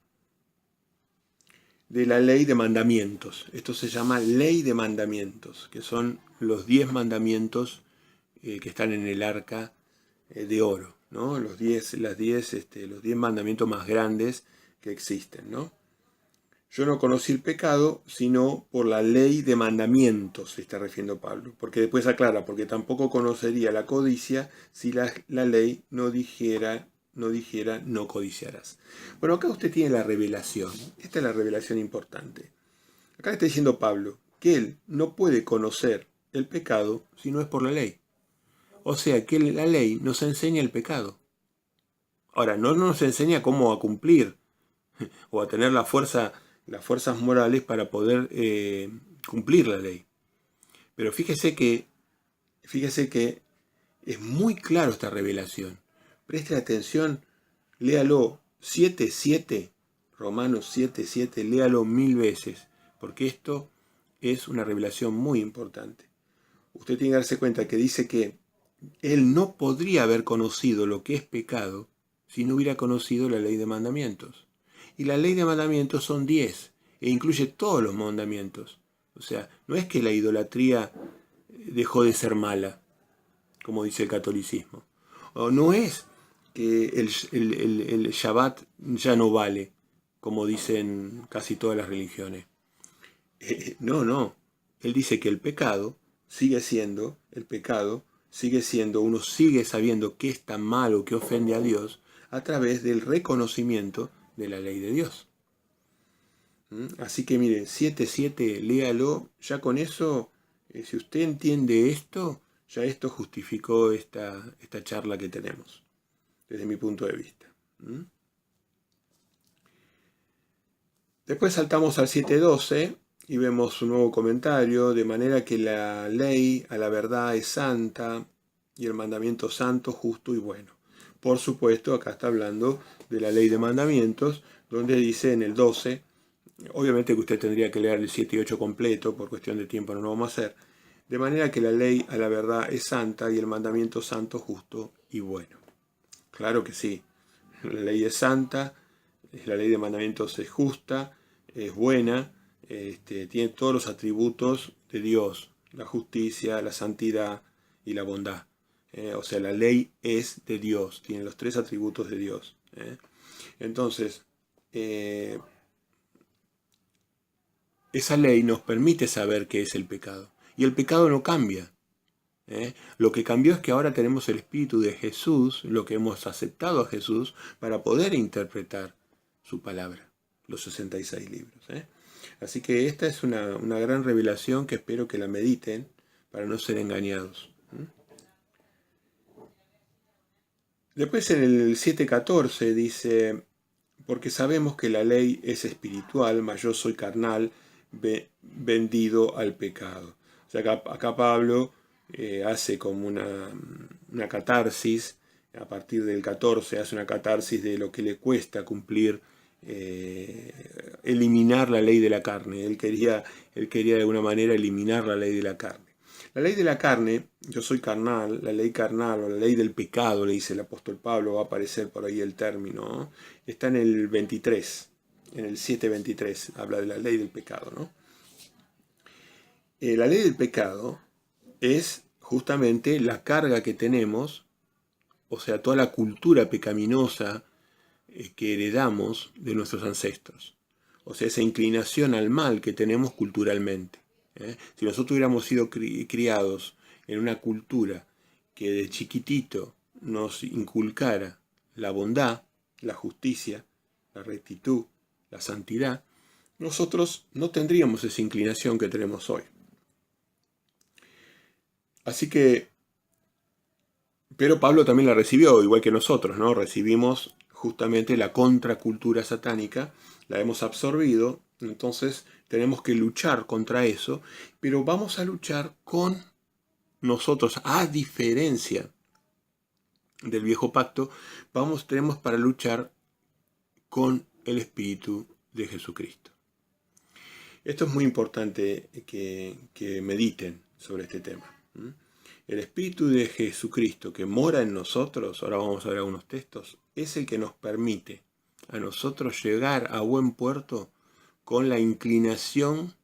de la ley de mandamientos. Esto se llama ley de mandamientos, que son los 10 mandamientos que están en el arca de oro, ¿no? Los 10 mandamientos más grandes que existen, ¿no? Yo no conocí el pecado sino por la ley de mandamientos, se está refiriendo Pablo, porque después aclara, porque tampoco conocería la codicia si la ley no dijera no codiciarás. Bueno, acá usted tiene la revelación, esta es la revelación importante. Acá le está diciendo Pablo que él no puede conocer el pecado si no es por la ley. O sea que la ley nos enseña el pecado. Ahora, no nos enseña cómo a cumplir o a tener las fuerzas morales para poder cumplir la ley. Pero fíjese que es muy claro esta revelación. Preste atención, léalo 7:7, Romanos 7:7, léalo 1000 veces, porque esto es una revelación muy importante. Usted tiene que darse cuenta que dice que él no podría haber conocido lo que es pecado si no hubiera conocido la ley de mandamientos. Y la ley de mandamientos son 10 e incluye todos los mandamientos. O sea, no es que la idolatría dejó de ser mala, como dice el catolicismo. O no es que el Shabbat ya no vale, como dicen casi todas las religiones. No. Él dice que el pecado sigue siendo, uno sigue sabiendo qué está malo, qué ofende a Dios, a través del reconocimiento de la ley de Dios. Así que miren, 7:7, léalo, ya con eso, si usted entiende esto, Ya esto justificó esta charla que tenemos, desde mi punto de vista. Después saltamos al 7.12 y vemos un nuevo comentario, de manera que la ley a la verdad es santa y el mandamiento santo, justo y bueno. Por supuesto, acá está hablando de la ley de mandamientos, donde dice en el 12, obviamente que usted tendría que leer el 7 y 8 completo, por cuestión de tiempo no lo vamos a hacer, de manera que la ley a la verdad es santa y el mandamiento santo, justo y bueno. Claro que sí, la ley es santa, la ley de mandamientos es justa, es buena, tiene todos los atributos de Dios, la justicia, la santidad y la bondad. O sea, la ley es de Dios, tiene los tres atributos de Dios. Entonces, esa ley nos permite saber qué es el pecado. Y el pecado no cambia. Lo que cambió es que ahora tenemos el Espíritu de Jesús, lo que hemos aceptado a Jesús, para poder interpretar su palabra, los 66 libros. Así que esta es una gran revelación que espero que la mediten para no ser engañados. Después en el 7.14 dice, porque sabemos que la ley es espiritual, mas yo soy carnal, vendido al pecado. O sea, acá Pablo hace como una catarsis, a partir del 14 hace una catarsis de lo que le cuesta cumplir, eliminar la ley de la carne. Él quería de alguna manera eliminar la ley de la carne. La ley de la carne, yo soy carnal, la ley carnal o la ley del pecado, le dice el apóstol Pablo, va a aparecer por ahí el término, ¿no? Está en el 23, en el 7.23, habla de la ley del pecado, ¿no? La ley del pecado es justamente la carga que tenemos, o sea, toda la cultura pecaminosa que heredamos de nuestros ancestros. O sea, esa inclinación al mal que tenemos culturalmente. Si nosotros hubiéramos sido criados en una cultura que de chiquitito nos inculcara la bondad, la justicia, la rectitud, la santidad, nosotros no tendríamos esa inclinación que tenemos hoy. Así que, pero Pablo también la recibió, igual que nosotros, ¿no? Recibimos justamente la contracultura satánica, la hemos absorbido, entonces tenemos que luchar contra eso, pero vamos a luchar con nosotros, a diferencia del viejo pacto, tenemos para luchar con el Espíritu de Jesucristo. Esto es muy importante que mediten sobre este tema. El Espíritu de Jesucristo que mora en nosotros, ahora vamos a ver algunos textos, es el que nos permite a nosotros llegar a buen puerto con la inclinación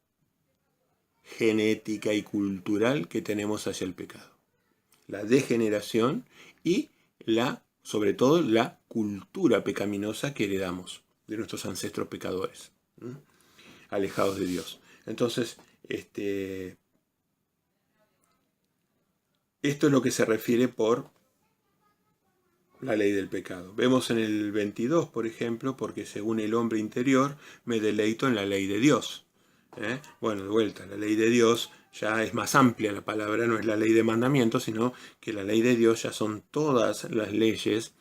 genética y cultural que tenemos hacia el pecado. La degeneración y sobre todo la cultura pecaminosa que heredamos de nuestros ancestros pecadores, alejados de Dios. Entonces, esto es lo que se refiere por la ley del pecado. Vemos en el 22, por ejemplo, porque según el hombre interior me deleito en la ley de Dios. Bueno, de vuelta, la ley de Dios ya es más amplia, la palabra no es la ley de mandamientos, sino que la ley de Dios ya son todas las leyes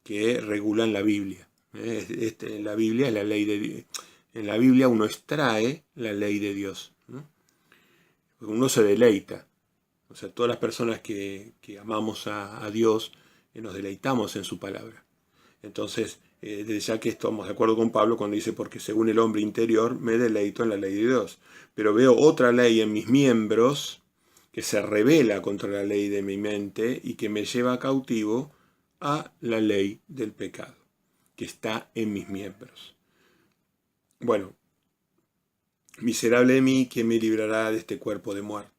que regulan la Biblia. La Biblia es la ley de Dios. En la Biblia uno extrae la ley de Dios. Uno se deleita. O sea, todas las personas que amamos a Dios, nos deleitamos en su palabra. Entonces, desde ya que estamos de acuerdo con Pablo cuando dice, porque según el hombre interior me deleito en la ley de Dios. Pero veo otra ley en mis miembros que se rebela contra la ley de mi mente y que me lleva cautivo a la ley del pecado, que está en mis miembros. Bueno, miserable de mí, ¿quién me librará de este cuerpo de muerte?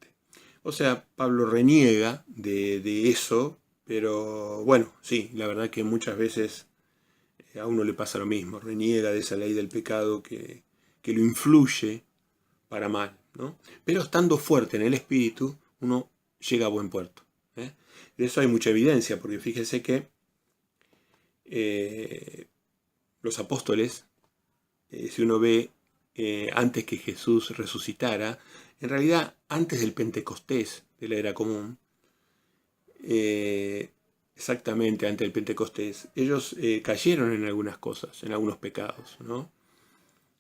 O sea, Pablo reniega de eso, pero bueno, sí, la verdad que muchas veces a uno le pasa lo mismo, reniega de esa ley del pecado que lo influye para mal, ¿no? Pero estando fuerte en el espíritu, uno llega a buen puerto. De eso hay mucha evidencia, porque fíjense que los apóstoles, si uno ve antes que Jesús resucitara, en realidad antes del Pentecostés de la era común, exactamente ante el Pentecostés, ellos cayeron en algunas cosas, en algunos pecados, ¿no?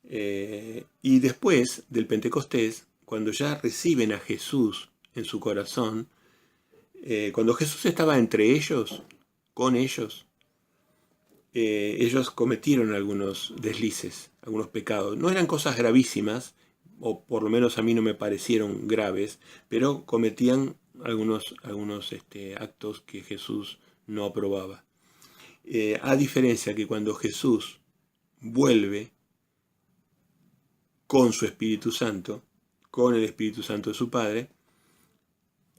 Y después del Pentecostés, cuando ya reciben a Jesús en su corazón, cuando Jesús estaba entre ellos, con ellos, ellos cometieron algunos deslices, algunos pecados. No eran cosas gravísimas, o por lo menos a mí no me parecieron graves, pero cometían algunos actos que Jesús no aprobaba. A diferencia que cuando Jesús vuelve con su Espíritu Santo, con el Espíritu Santo de su Padre,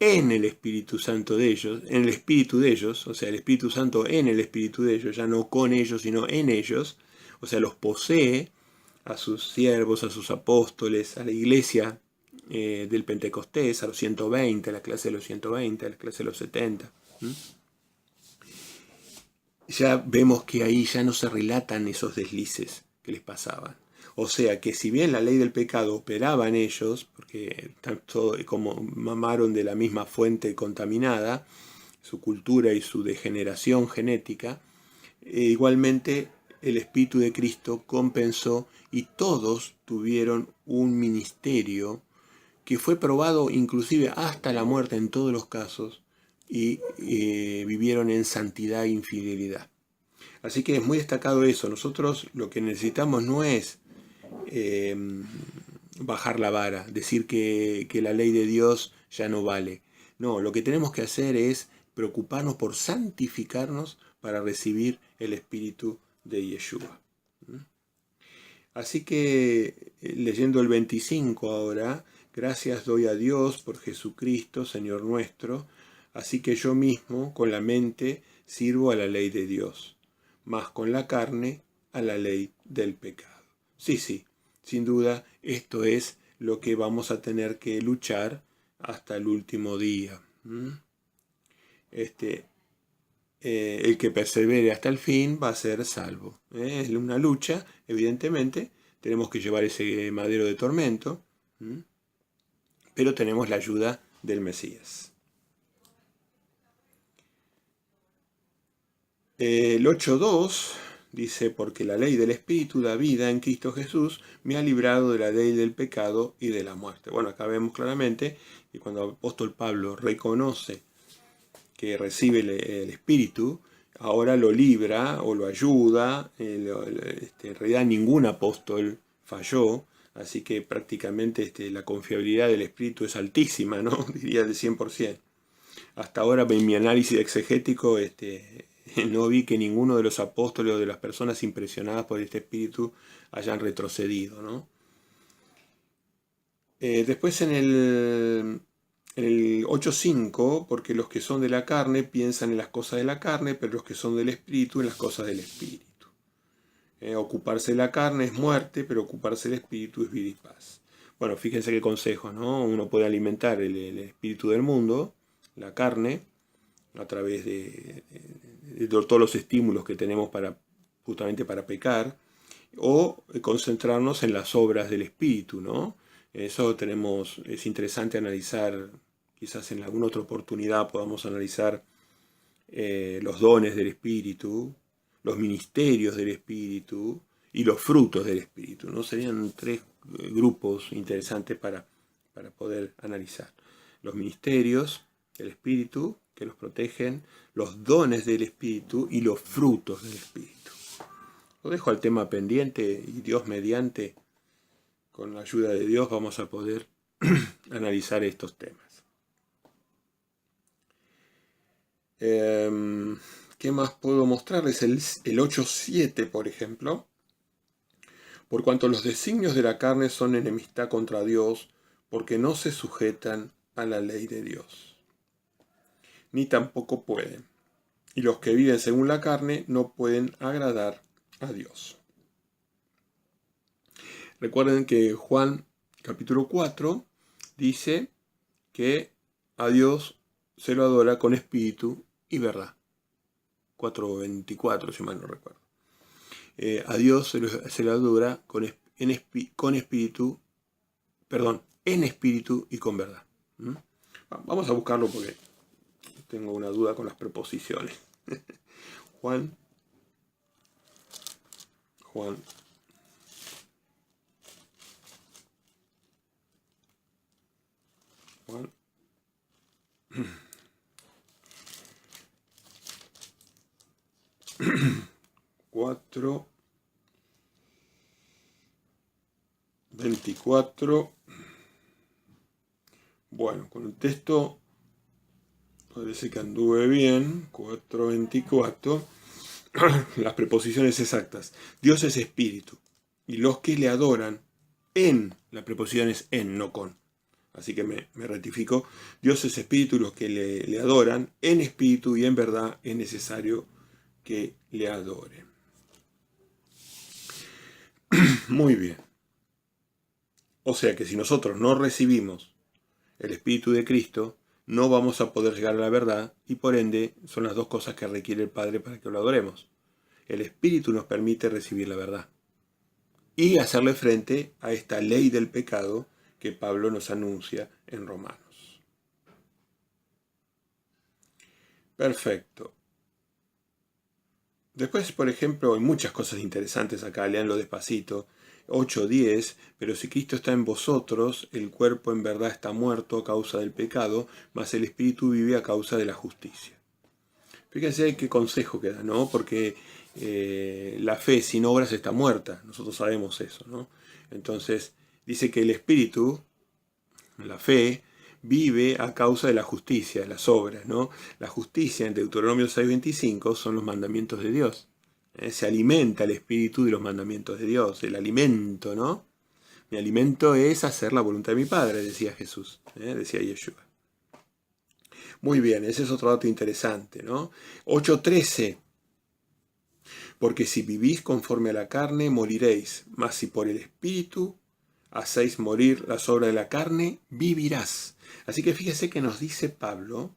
en el Espíritu Santo de ellos, en el Espíritu de ellos, o sea, el Espíritu Santo en el Espíritu de ellos, ya no con ellos, sino en ellos, o sea, los posee a sus siervos, a sus apóstoles, a la iglesia del Pentecostés, a los 120, a la clase de los 120, a la clase de los 70. Ya vemos que ahí ya no se relatan esos deslices que les pasaban. O sea que si bien la ley del pecado operaba en ellos, porque tanto como mamaron de la misma fuente contaminada, su cultura y su degeneración genética, igualmente el Espíritu de Cristo compensó y todos tuvieron un ministerio que fue probado inclusive hasta la muerte en todos los casos y vivieron en santidad e infidelidad. Así que es muy destacado eso. Nosotros lo que necesitamos no es bajar la vara, decir que la ley de Dios ya no vale. No, lo que tenemos que hacer es preocuparnos por santificarnos para recibir el Espíritu de Yeshua. Así que, leyendo el 25 ahora, gracias doy a Dios por Jesucristo, Señor nuestro, así que yo mismo con la mente sirvo a la ley de Dios, mas con la carne a la ley del pecado. Sí, sin duda, esto es lo que vamos a tener que luchar hasta el último día. El que persevere hasta el fin va a ser salvo. Es una lucha, evidentemente, tenemos que llevar ese madero de tormento, pero tenemos la ayuda del Mesías. El 8.2 dice, porque la ley del Espíritu da vida en Cristo Jesús me ha librado de la ley del pecado y de la muerte. Bueno, acá vemos claramente que cuando el apóstol Pablo reconoce que recibe el Espíritu, ahora lo libra o lo ayuda. En realidad ningún apóstol falló, así que prácticamente la confiabilidad del Espíritu es altísima, ¿no? Diría del 100%. Hasta ahora en mi análisis exegético no vi que ninguno de los apóstoles o de las personas impresionadas por este Espíritu hayan retrocedido, ¿no? Después en el 8.5, porque los que son de la carne piensan en las cosas de la carne, pero los que son del Espíritu en las cosas del Espíritu. Ocuparse de la carne es muerte, pero ocuparse del Espíritu es vida y paz. Bueno, fíjense qué consejos, ¿no? Uno puede alimentar el espíritu del mundo, la carne, a través de todos los estímulos que tenemos justamente para pecar, o concentrarnos en las obras del Espíritu, ¿no? Eso es interesante analizar, quizás en alguna otra oportunidad podamos analizar los dones del Espíritu, los ministerios del Espíritu y los frutos del Espíritu, ¿no? Serían 3 grupos interesantes para poder analizar. Los ministerios del Espíritu, que los protegen, los dones del Espíritu y los frutos del Espíritu. Lo dejo al tema pendiente y Dios mediante, con la ayuda de Dios, vamos a poder analizar estos temas. ¿Qué más puedo mostrarles? El 8.7, por ejemplo. Por cuanto los designios de la carne son enemistad contra Dios, porque no se sujetan a la ley de Dios, ni tampoco pueden. Y los que viven según la carne no pueden agradar a Dios. Recuerden que Juan capítulo 4 dice que a Dios se lo adora con espíritu y verdad. 4.24, si mal no recuerdo. A Dios se lo adora en espíritu y con verdad. Vamos a buscarlo porque tengo una duda con las preposiciones. Juan. Juan 4, 24. Bueno, con el texto parece que anduve bien. 4:24. Las preposiciones exactas. Dios es espíritu, y los que le adoran en, la preposición es en, no con. Así que me rectifico. Dios es espíritu, y los que le adoran en espíritu y en verdad es necesario que le adoren. Muy bien. O sea que si nosotros no recibimos el Espíritu de Cristo, no vamos a poder llegar a la verdad, y por ende son las dos cosas que requiere el Padre para que lo adoremos. El Espíritu nos permite recibir la verdad y hacerle frente a esta ley del pecado que Pablo nos anuncia en Romanos. Perfecto. Después, por ejemplo, hay muchas cosas interesantes acá, leanlo despacito. 8:10, pero si Cristo está en vosotros, el cuerpo en verdad está muerto a causa del pecado, mas el espíritu vive a causa de la justicia. Fíjense qué consejo que da, ¿no? Porque la fe sin obras está muerta, nosotros sabemos eso, ¿no? Entonces, dice que el espíritu, la fe, vive a causa de la justicia, las obras, ¿no? La justicia en Deuteronomio 6:25 son los mandamientos de Dios. Se alimenta el espíritu de los mandamientos de Dios, el alimento, ¿no? Mi alimento es hacer la voluntad de mi Padre, decía Jesús, decía Yeshua. Muy bien, ese es otro dato interesante, ¿no? 8:13. Porque si vivís conforme a la carne, moriréis, mas si por el Espíritu hacéis morir las obras de la carne, vivirás. Así que fíjese que nos dice Pablo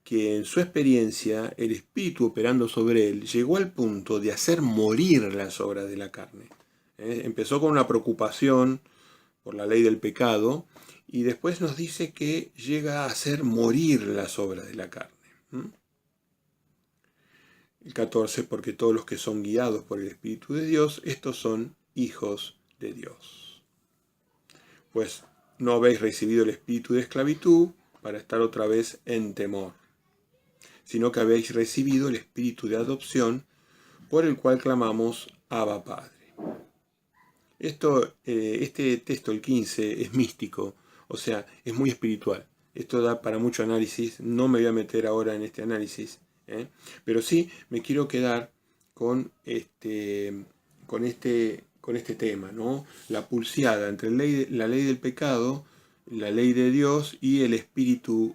que en su experiencia el Espíritu operando sobre él llegó al punto de hacer morir las obras de la carne. Empezó con una preocupación por la ley del pecado y después nos dice que llega a hacer morir las obras de la carne. El 14, porque todos los que son guiados por el Espíritu de Dios, estos son hijos de Dios. Pues no habéis recibido el espíritu de esclavitud para estar otra vez en temor, sino que habéis recibido el espíritu de adopción, por el cual clamamos Abba Padre. Este texto, el 15, es místico, o sea, es muy espiritual. Esto da para mucho análisis, no me voy a meter ahora en este análisis, pero sí me quiero quedar con este tema, ¿no? La pulseada entre la ley del pecado, la ley de Dios y el Espíritu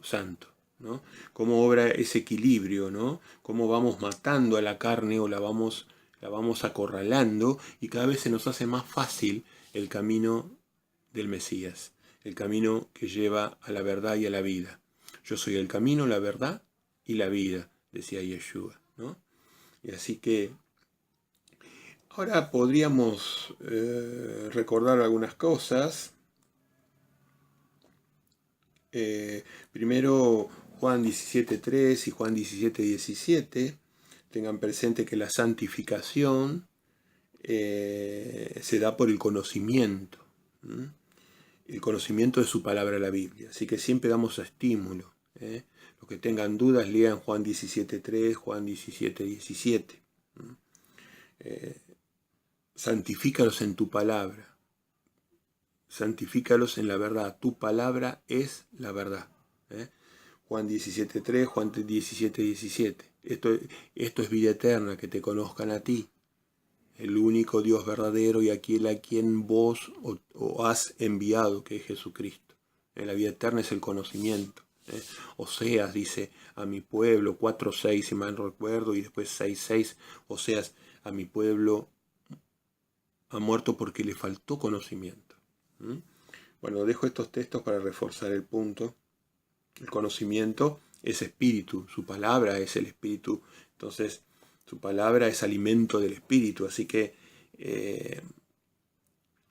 Santo, ¿no? Cómo obra ese equilibrio, ¿no? Cómo vamos matando a la carne o la vamos acorralando, y cada vez se nos hace más fácil el camino del Mesías, el camino que lleva a la verdad y a la vida. Yo soy el camino, la verdad y la vida, decía Yeshua, ¿no? Y así que ahora podríamos recordar algunas cosas. Primero Juan 17:3 y Juan 17:17. Tengan presente que la santificación se da por el conocimiento. El conocimiento de su palabra, la Biblia. Así que siempre damos estímulo. Los que tengan dudas, lean Juan 17:3, Juan 17:17. Santifícalos en tu palabra. Santifícalos en la verdad. Tu palabra es la verdad. Juan 17:3, Juan 17:17. Esto es vida eterna, que te conozcan a ti, el único Dios verdadero, y a quien vos o has enviado, que es Jesucristo. La vida eterna es el conocimiento. Oseas dice a mi pueblo, 4:6 si mal no recuerdo, y después 6:6, Oseas, a mi pueblo ha muerto porque le faltó conocimiento. Bueno, dejo estos textos para reforzar el punto. El conocimiento es espíritu, su palabra es el espíritu, entonces su palabra es alimento del espíritu, así que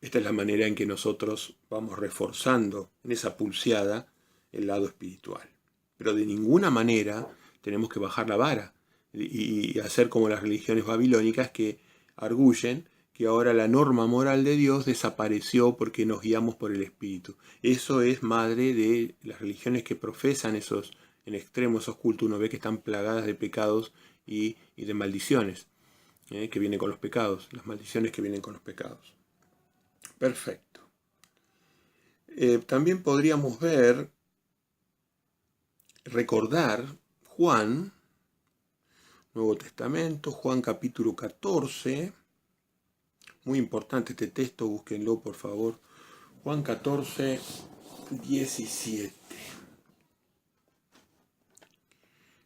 esta es la manera en que nosotros vamos reforzando en esa pulseada el lado espiritual. pero de ninguna manera tenemos que bajar la vara y hacer como las religiones babilónicas que arguyen que ahora la norma moral de Dios desapareció porque nos guiamos por el Espíritu. Eso es madre de las religiones que profesan esos, en extremo, esos cultos. Uno ve que están plagadas de pecados y de maldiciones que vienen con los pecados, las maldiciones que vienen con los pecados. Perfecto. También podríamos recordar Juan, Nuevo Testamento, Juan capítulo 14, muy importante este texto, búsquenlo por favor, Juan 14, 17.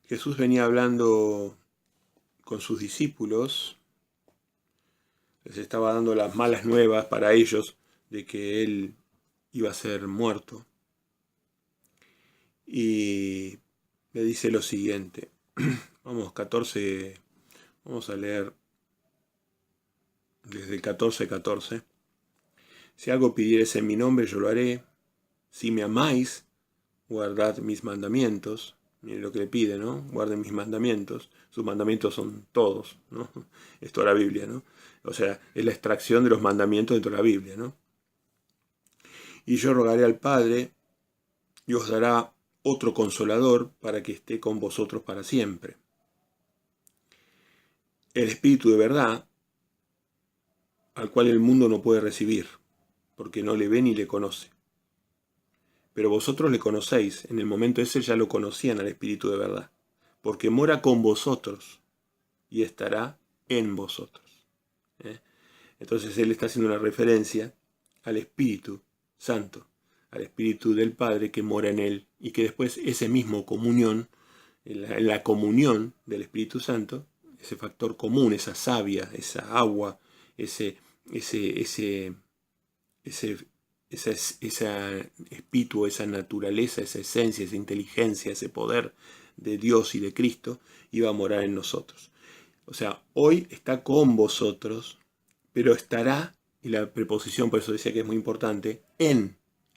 Jesús venía hablando con sus discípulos, les estaba dando las malas nuevas para ellos de que Él iba a ser muerto. Y le dice lo siguiente, vamos a leer desde el 14:14. Si algo pidiereis en mi nombre, yo lo haré. Si me amáis, guardad mis mandamientos. Miren lo que le pide, ¿no? Guarden mis mandamientos. Sus mandamientos son todos, ¿no? Es toda la Biblia, ¿no? O sea, es la extracción de los mandamientos dentro de la Biblia, ¿no? Y yo rogaré al Padre y os dará otro consolador para que esté con vosotros para siempre. El Espíritu de verdad, al cual el mundo no puede recibir, porque no le ve ni le conoce. Pero vosotros le conocéis, en el momento ese ya lo conocían al Espíritu de verdad, porque mora con vosotros y estará en vosotros. Entonces él está haciendo una referencia al Espíritu Santo, al Espíritu del Padre que mora en él, y que después ese mismo comunión, en la comunión del Espíritu Santo, ese factor común, esa savia, esa agua, ese espíritu, esa naturaleza, esa esencia, esa inteligencia, ese poder de Dios y de Cristo, iba a morar en nosotros. O sea, hoy está con vosotros, pero estará, y la preposición por eso decía que es muy importante,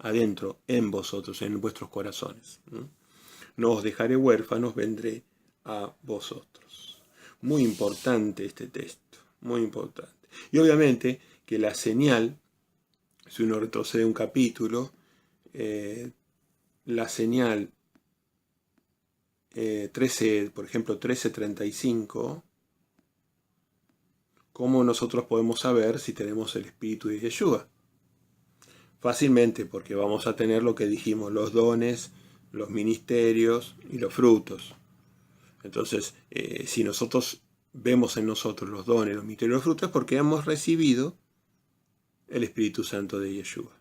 adentro, en vosotros, en vuestros corazones. No os dejaré huérfanos, vendré a vosotros. Muy importante este texto, muy importante. Y obviamente que la señal, si uno retrocede un capítulo, la señal 13, por ejemplo 13:35, ¿cómo nosotros podemos saber si tenemos el Espíritu de Yeshua? Fácilmente, porque vamos a tener lo que dijimos, los dones, los ministerios y los frutos. Entonces, si nosotros vemos en nosotros los dones, los ministerios y los frutos, es porque hemos recibido el Espíritu Santo de Yeshua.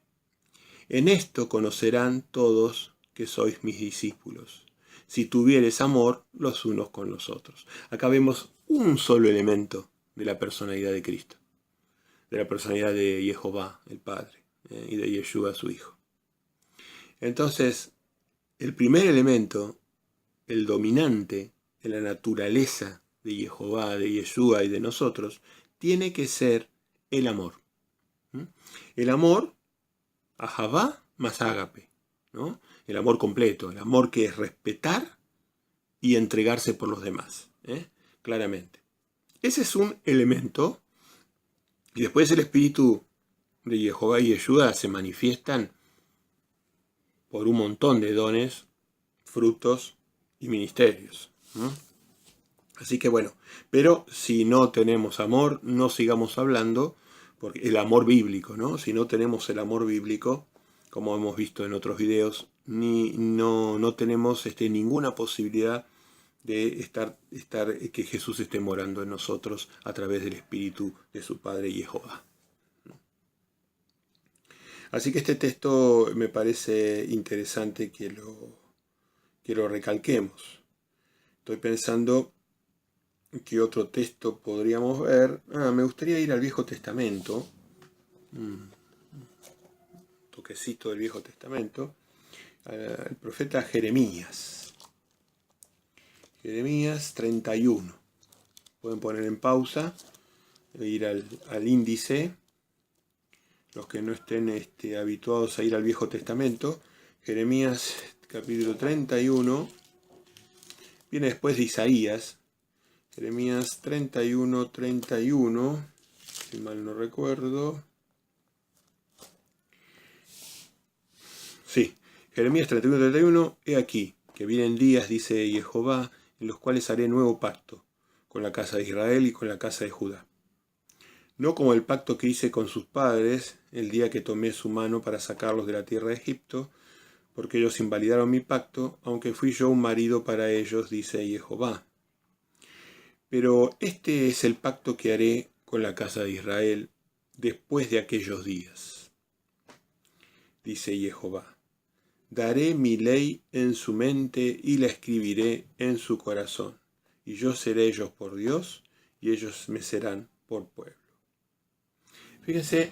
En esto conocerán todos que sois mis discípulos, si tuviereis amor los unos con los otros. Acá vemos un solo elemento de la personalidad de Cristo, de la personalidad de Jehová, el Padre, y de Yeshua, su Hijo. Entonces, el primer elemento, el dominante de la naturaleza de Jehová, de Yeshua y de nosotros, tiene que ser el amor. El amor, ahavá más ágape, ¿no? El amor completo, el amor que es respetar y entregarse por los demás, claramente. Ese es un elemento, y después el espíritu de Jehová y Yeshua se manifiestan por un montón de dones, frutos y ministerios. Así que bueno, pero si no tenemos amor, no sigamos hablando, porque el amor bíblico, ¿no? Si no tenemos el amor bíblico, como hemos visto en otros videos, no tenemos ninguna posibilidad de que Jesús esté morando en nosotros a través del Espíritu de su Padre Jehová. Así que este texto me parece interesante que lo recalquemos. Estoy pensando qué otro texto podríamos ver. Me gustaría ir al Viejo Testamento. Un toquecito del Viejo Testamento. El profeta Jeremías. Jeremías 31. Pueden poner en pausa, ir al índice. Los que no estén habituados a ir al Viejo Testamento. Jeremías capítulo 31. viene después de Isaías, Jeremías 31, si mal no recuerdo. Sí, Jeremías 31, he aquí, que vienen días, dice Jehová, en los cuales haré nuevo pacto con la casa de Israel y con la casa de Judá. No como el pacto que hice con sus padres el día que tomé su mano para sacarlos de la tierra de Egipto, porque ellos invalidaron mi pacto, aunque fui yo un marido para ellos, dice Jehová. Pero este es el pacto que haré con la casa de Israel después de aquellos días, dice Jehová. Daré mi ley en su mente y la escribiré en su corazón, y yo seré ellos por Dios, y ellos me serán por pueblo. Fíjense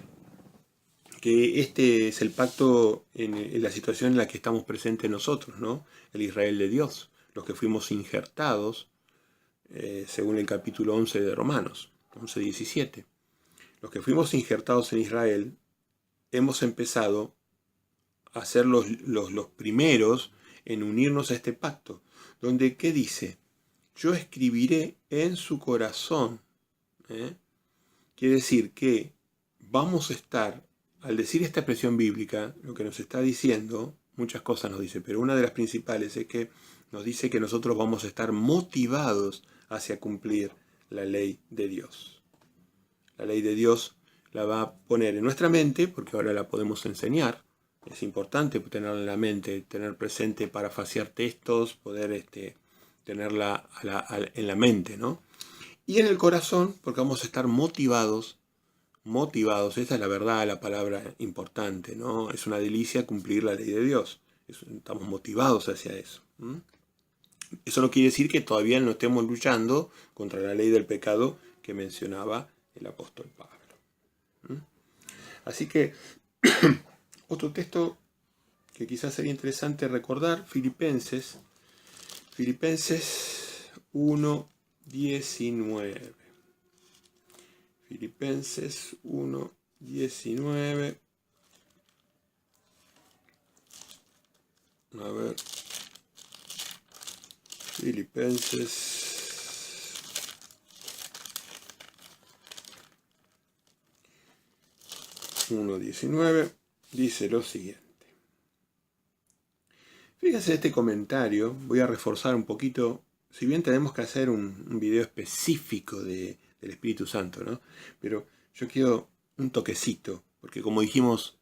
que este es el pacto en la situación en la que estamos presentes nosotros, ¿no? El Israel de Dios, los que fuimos injertados, según el capítulo 11 de Romanos, 11:17. Los que fuimos injertados en Israel, hemos empezado a ser los primeros en unirnos a este pacto, donde, ¿qué dice? Yo escribiré en su corazón. Quiere decir que vamos a estar, al decir esta expresión bíblica, lo que nos está diciendo, muchas cosas nos dice, pero una de las principales es que nos dice que nosotros vamos a estar motivados hacia cumplir la ley de Dios. La ley de Dios la va a poner en nuestra mente, porque ahora la podemos enseñar. Es importante tenerla en la mente, tener presente para faciar textos, poder tenerla en la mente, ¿no? Y en el corazón, porque vamos a estar motivados, esa es la verdad, la palabra importante, ¿no? Es una delicia cumplir la ley de Dios. Estamos motivados hacia eso. Eso no quiere decir que todavía no estemos luchando contra la ley del pecado que mencionaba el apóstol Pablo. Así que otro texto que quizás sería interesante recordar, Filipenses 1:19. Filipenses 1:19. A ver. Filipenses 1:19 dice lo siguiente. Fíjense este comentario, voy a reforzar un poquito, si bien tenemos que hacer un video específico del Espíritu Santo, ¿no? Pero yo quiero un toquecito, porque como dijimos,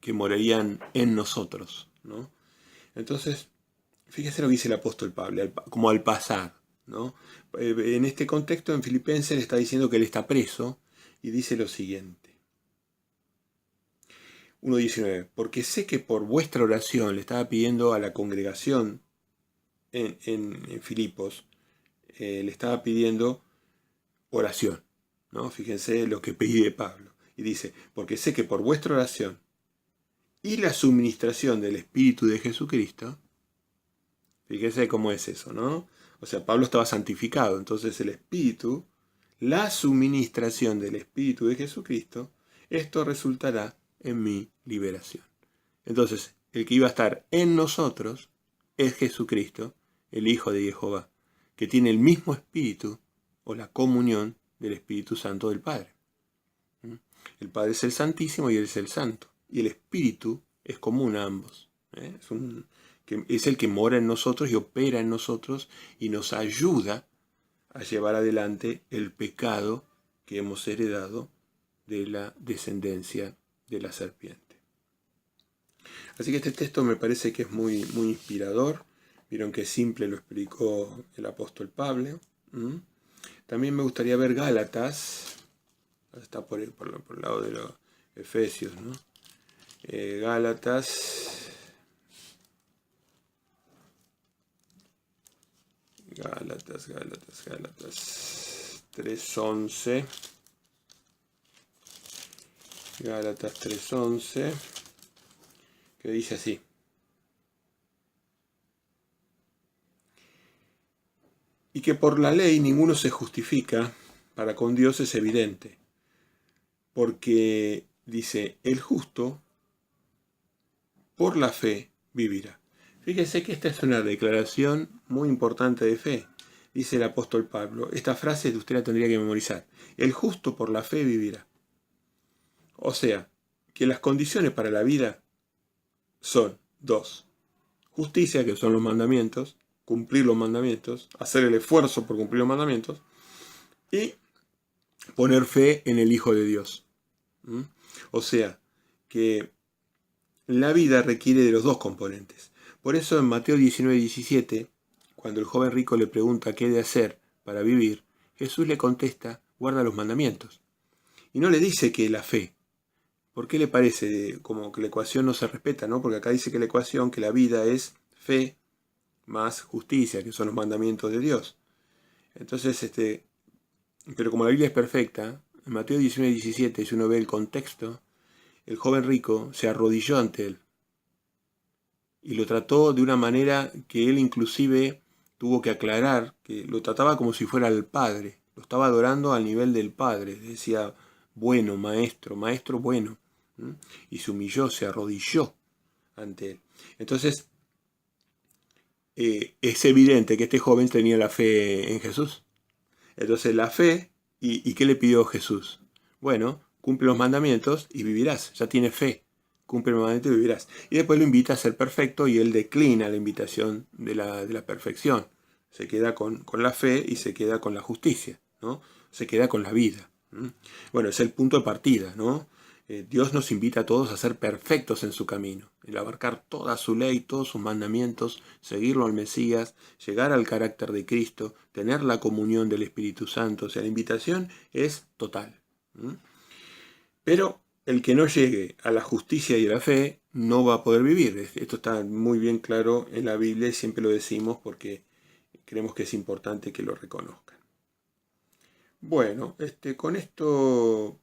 que morarían en nosotros, ¿no? Entonces, fíjense lo que dice el apóstol Pablo, como al pasar, ¿no? En este contexto, en Filipenses, le está diciendo que él está preso, y dice lo siguiente. 1:19, porque sé que por vuestra oración, le estaba pidiendo a la congregación en Filipos, le estaba pidiendo oración, ¿no? Fíjense lo que pide Pablo. Y dice, porque sé que por vuestra oración y la suministración del Espíritu de Jesucristo, fíjense cómo es eso, ¿no? O sea, Pablo estaba santificado, entonces el Espíritu, la suministración del Espíritu de Jesucristo, esto resultará en mi liberación. Entonces, el que iba a estar en nosotros es Jesucristo, el Hijo de Jehová, que tiene el mismo Espíritu o la comunión del Espíritu Santo del Padre. El Padre es el Santísimo y Él es el Santo. Y el Espíritu es común a ambos. Es el que mora en nosotros y opera en nosotros y nos ayuda a llevar adelante el pecado que hemos heredado de la descendencia de la serpiente. Así que este texto me parece que es muy, muy inspirador. Vieron que simple lo explicó el apóstol Pablo. También me gustaría ver Gálatas. Está por el lado de los Efesios, ¿no? Gálatas 3:11. Gálatas 3:11, que dice así. Y que por la ley ninguno se justifica, para con Dios es evidente. Porque, dice, el justo por la fe vivirá. Fíjese que esta es una declaración muy importante de fe. Dice el apóstol Pablo, esta frase usted la tendría que memorizar. El justo por la fe vivirá. O sea, que las condiciones para la vida son dos. Justicia, que son los mandamientos, cumplir los mandamientos, hacer el esfuerzo por cumplir los mandamientos, y poner fe en el Hijo de Dios. O sea, que la vida requiere de los dos componentes. Por eso en Mateo 19:17, cuando el joven rico le pregunta qué de hacer para vivir, Jesús le contesta, guarda los mandamientos. Y no le dice que la fe. ¿Por qué le parece como que la ecuación no se respeta, ¿no? Porque acá dice que la ecuación, que la vida es fe más justicia, que son los mandamientos de Dios. Entonces, pero como la Biblia es perfecta, en Mateo 19:17, si uno ve el contexto, el joven rico se arrodilló ante él y lo trató de una manera que él inclusive tuvo que aclarar, que lo trataba como si fuera el Padre, lo estaba adorando al nivel del Padre, decía, bueno, maestro, maestro bueno, y se humilló, se arrodilló ante él. Entonces, es evidente que este joven tenía la fe en Jesús. Entonces la fe, ¿y qué le pidió Jesús? Bueno, cumple los mandamientos y vivirás, ya tiene fe, cumple los mandamientos y vivirás. Y después lo invita a ser perfecto y él declina la invitación de la perfección. Se queda con la fe y se queda con la justicia, ¿no? Se queda con la vida. Bueno, es el punto de partida, ¿no? Dios nos invita a todos a ser perfectos en su camino, el abarcar toda su ley, todos sus mandamientos, seguirlo al Mesías, llegar al carácter de Cristo, tener la comunión del Espíritu Santo. O sea, la invitación es total. Pero el que no llegue a la justicia y a la fe no va a poder vivir. Esto está muy bien claro en la Biblia y siempre lo decimos porque creemos que es importante que lo reconozcan. Bueno, con esto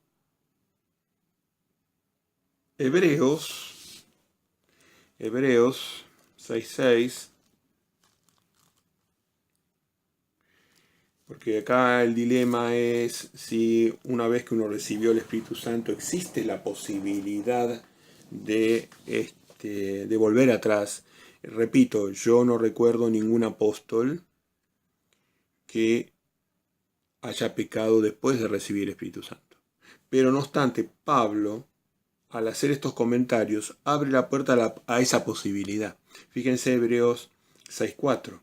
Hebreos 6:6, porque acá el dilema es si una vez que uno recibió el Espíritu Santo existe la posibilidad de volver atrás. Repito, yo no recuerdo ningún apóstol que haya pecado después de recibir el Espíritu Santo. Pero no obstante, Pablo, al hacer estos comentarios, abre la puerta a esa posibilidad. Fíjense Hebreos 6:4.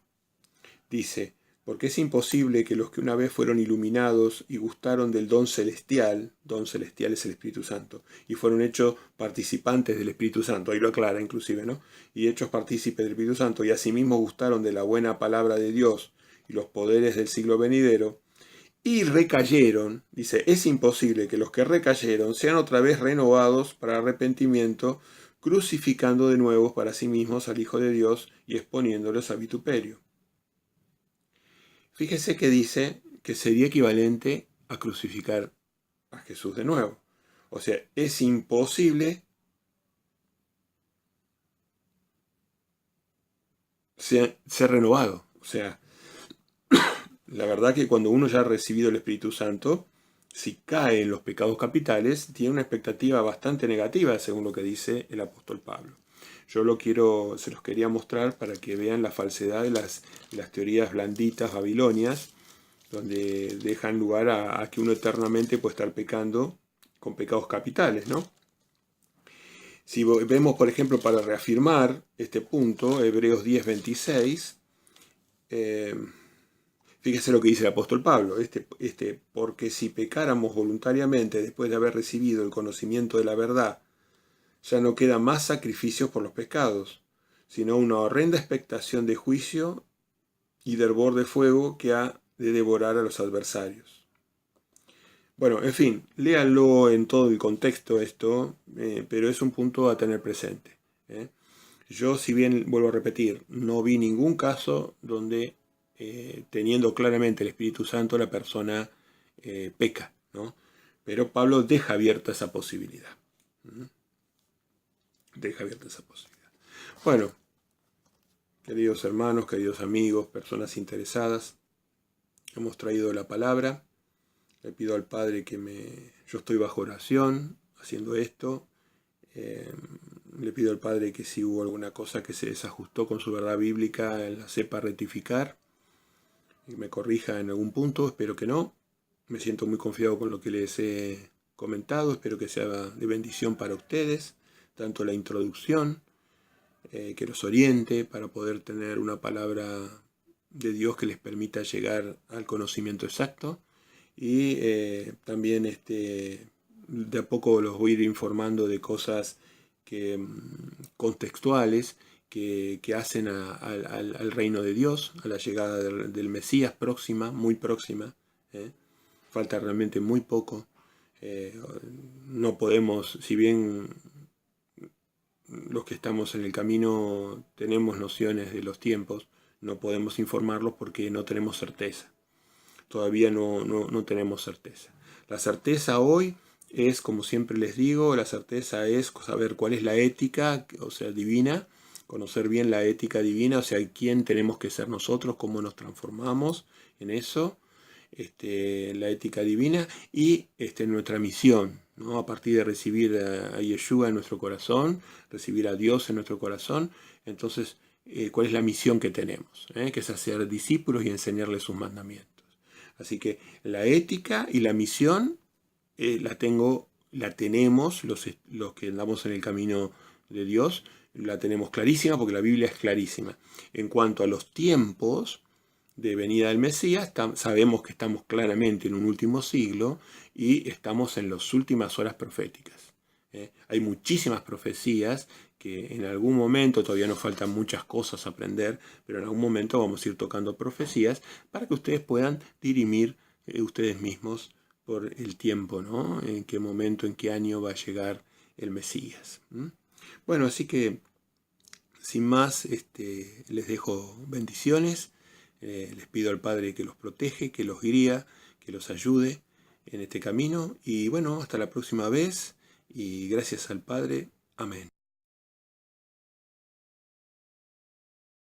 Dice, porque es imposible que los que una vez fueron iluminados y gustaron del don celestial es el Espíritu Santo, y fueron hechos participantes del Espíritu Santo, ahí lo aclara inclusive, ¿no? Y hechos partícipes del Espíritu Santo, y asimismo gustaron de la buena palabra de Dios y los poderes del siglo venidero, y recayeron, dice, es imposible que los que recayeron sean otra vez renovados para arrepentimiento, crucificando de nuevo para sí mismos al Hijo de Dios y exponiéndolos a vituperio. Fíjese que dice que sería equivalente a crucificar a Jesús de nuevo. O sea, es imposible ser renovado. O sea, la verdad que cuando uno ya ha recibido el Espíritu Santo, si cae en los pecados capitales, tiene una expectativa bastante negativa, según lo que dice el apóstol Pablo. Yo se los quería mostrar para que vean la falsedad de las teorías blanditas babilonias, donde dejan lugar a que uno eternamente puede estar pecando con pecados capitales, ¿no? Si vemos, por ejemplo, para reafirmar este punto, Hebreos 10:26, fíjese lo que dice el apóstol Pablo, porque si pecáramos voluntariamente después de haber recibido el conocimiento de la verdad, ya no queda más sacrificios por los pecados, sino una horrenda expectación de juicio y de hervor de fuego que ha de devorar a los adversarios. Bueno, en fin, léanlo en todo el contexto esto, pero es un punto a tener presente. Yo, si bien, vuelvo a repetir, no vi ningún caso donde, teniendo claramente el Espíritu Santo, la persona peca, ¿no? Pero Pablo deja abierta esa posibilidad. Deja abierta esa posibilidad. Bueno, queridos hermanos, queridos amigos, personas interesadas, hemos traído la palabra. Le pido al Padre yo estoy bajo oración haciendo esto. le pido al Padre que si hubo alguna cosa que se desajustó con su verdad bíblica, la sepa rectificar y me corrija en algún punto. Espero que no. Me siento muy confiado con lo que les he comentado. Espero que sea de bendición para ustedes, tanto la introducción, que los oriente para poder tener una palabra de Dios que les permita llegar al conocimiento exacto, y también de a poco los voy a ir informando de cosas contextuales que hacen al reino de Dios, a la llegada del Mesías próxima, muy próxima. Falta realmente muy poco. No podemos, si bien los que estamos en el camino tenemos nociones de los tiempos, no podemos informarlos porque no tenemos certeza. Todavía no tenemos certeza. La certeza hoy es, como siempre les digo, la certeza es saber cuál es la ética, o sea, divina, conocer bien la ética divina, o sea, quién tenemos que ser nosotros, cómo nos transformamos en eso, la ética divina y nuestra misión, ¿no? A partir de recibir a Yeshua en nuestro corazón, recibir a Dios en nuestro corazón, entonces, ¿cuál es la misión que tenemos? Que es hacer discípulos y enseñarles sus mandamientos. Así que la ética y la misión la tenemos los que andamos en el camino de Dios, la tenemos clarísima porque la Biblia es clarísima. En cuanto a los tiempos de venida del Mesías, sabemos que estamos claramente en un último siglo y estamos en las últimas horas proféticas. Hay muchísimas profecías que en algún momento, todavía nos faltan muchas cosas a aprender, pero en algún momento vamos a ir tocando profecías para que ustedes puedan dirimir ustedes mismos por el tiempo, ¿no? En qué momento, en qué año va a llegar el Mesías. Bueno, así que sin más, les dejo bendiciones. Les pido al Padre que los protege, que los guía, que los ayude en este camino. Y bueno, hasta la próxima vez. Y gracias al Padre. Amén.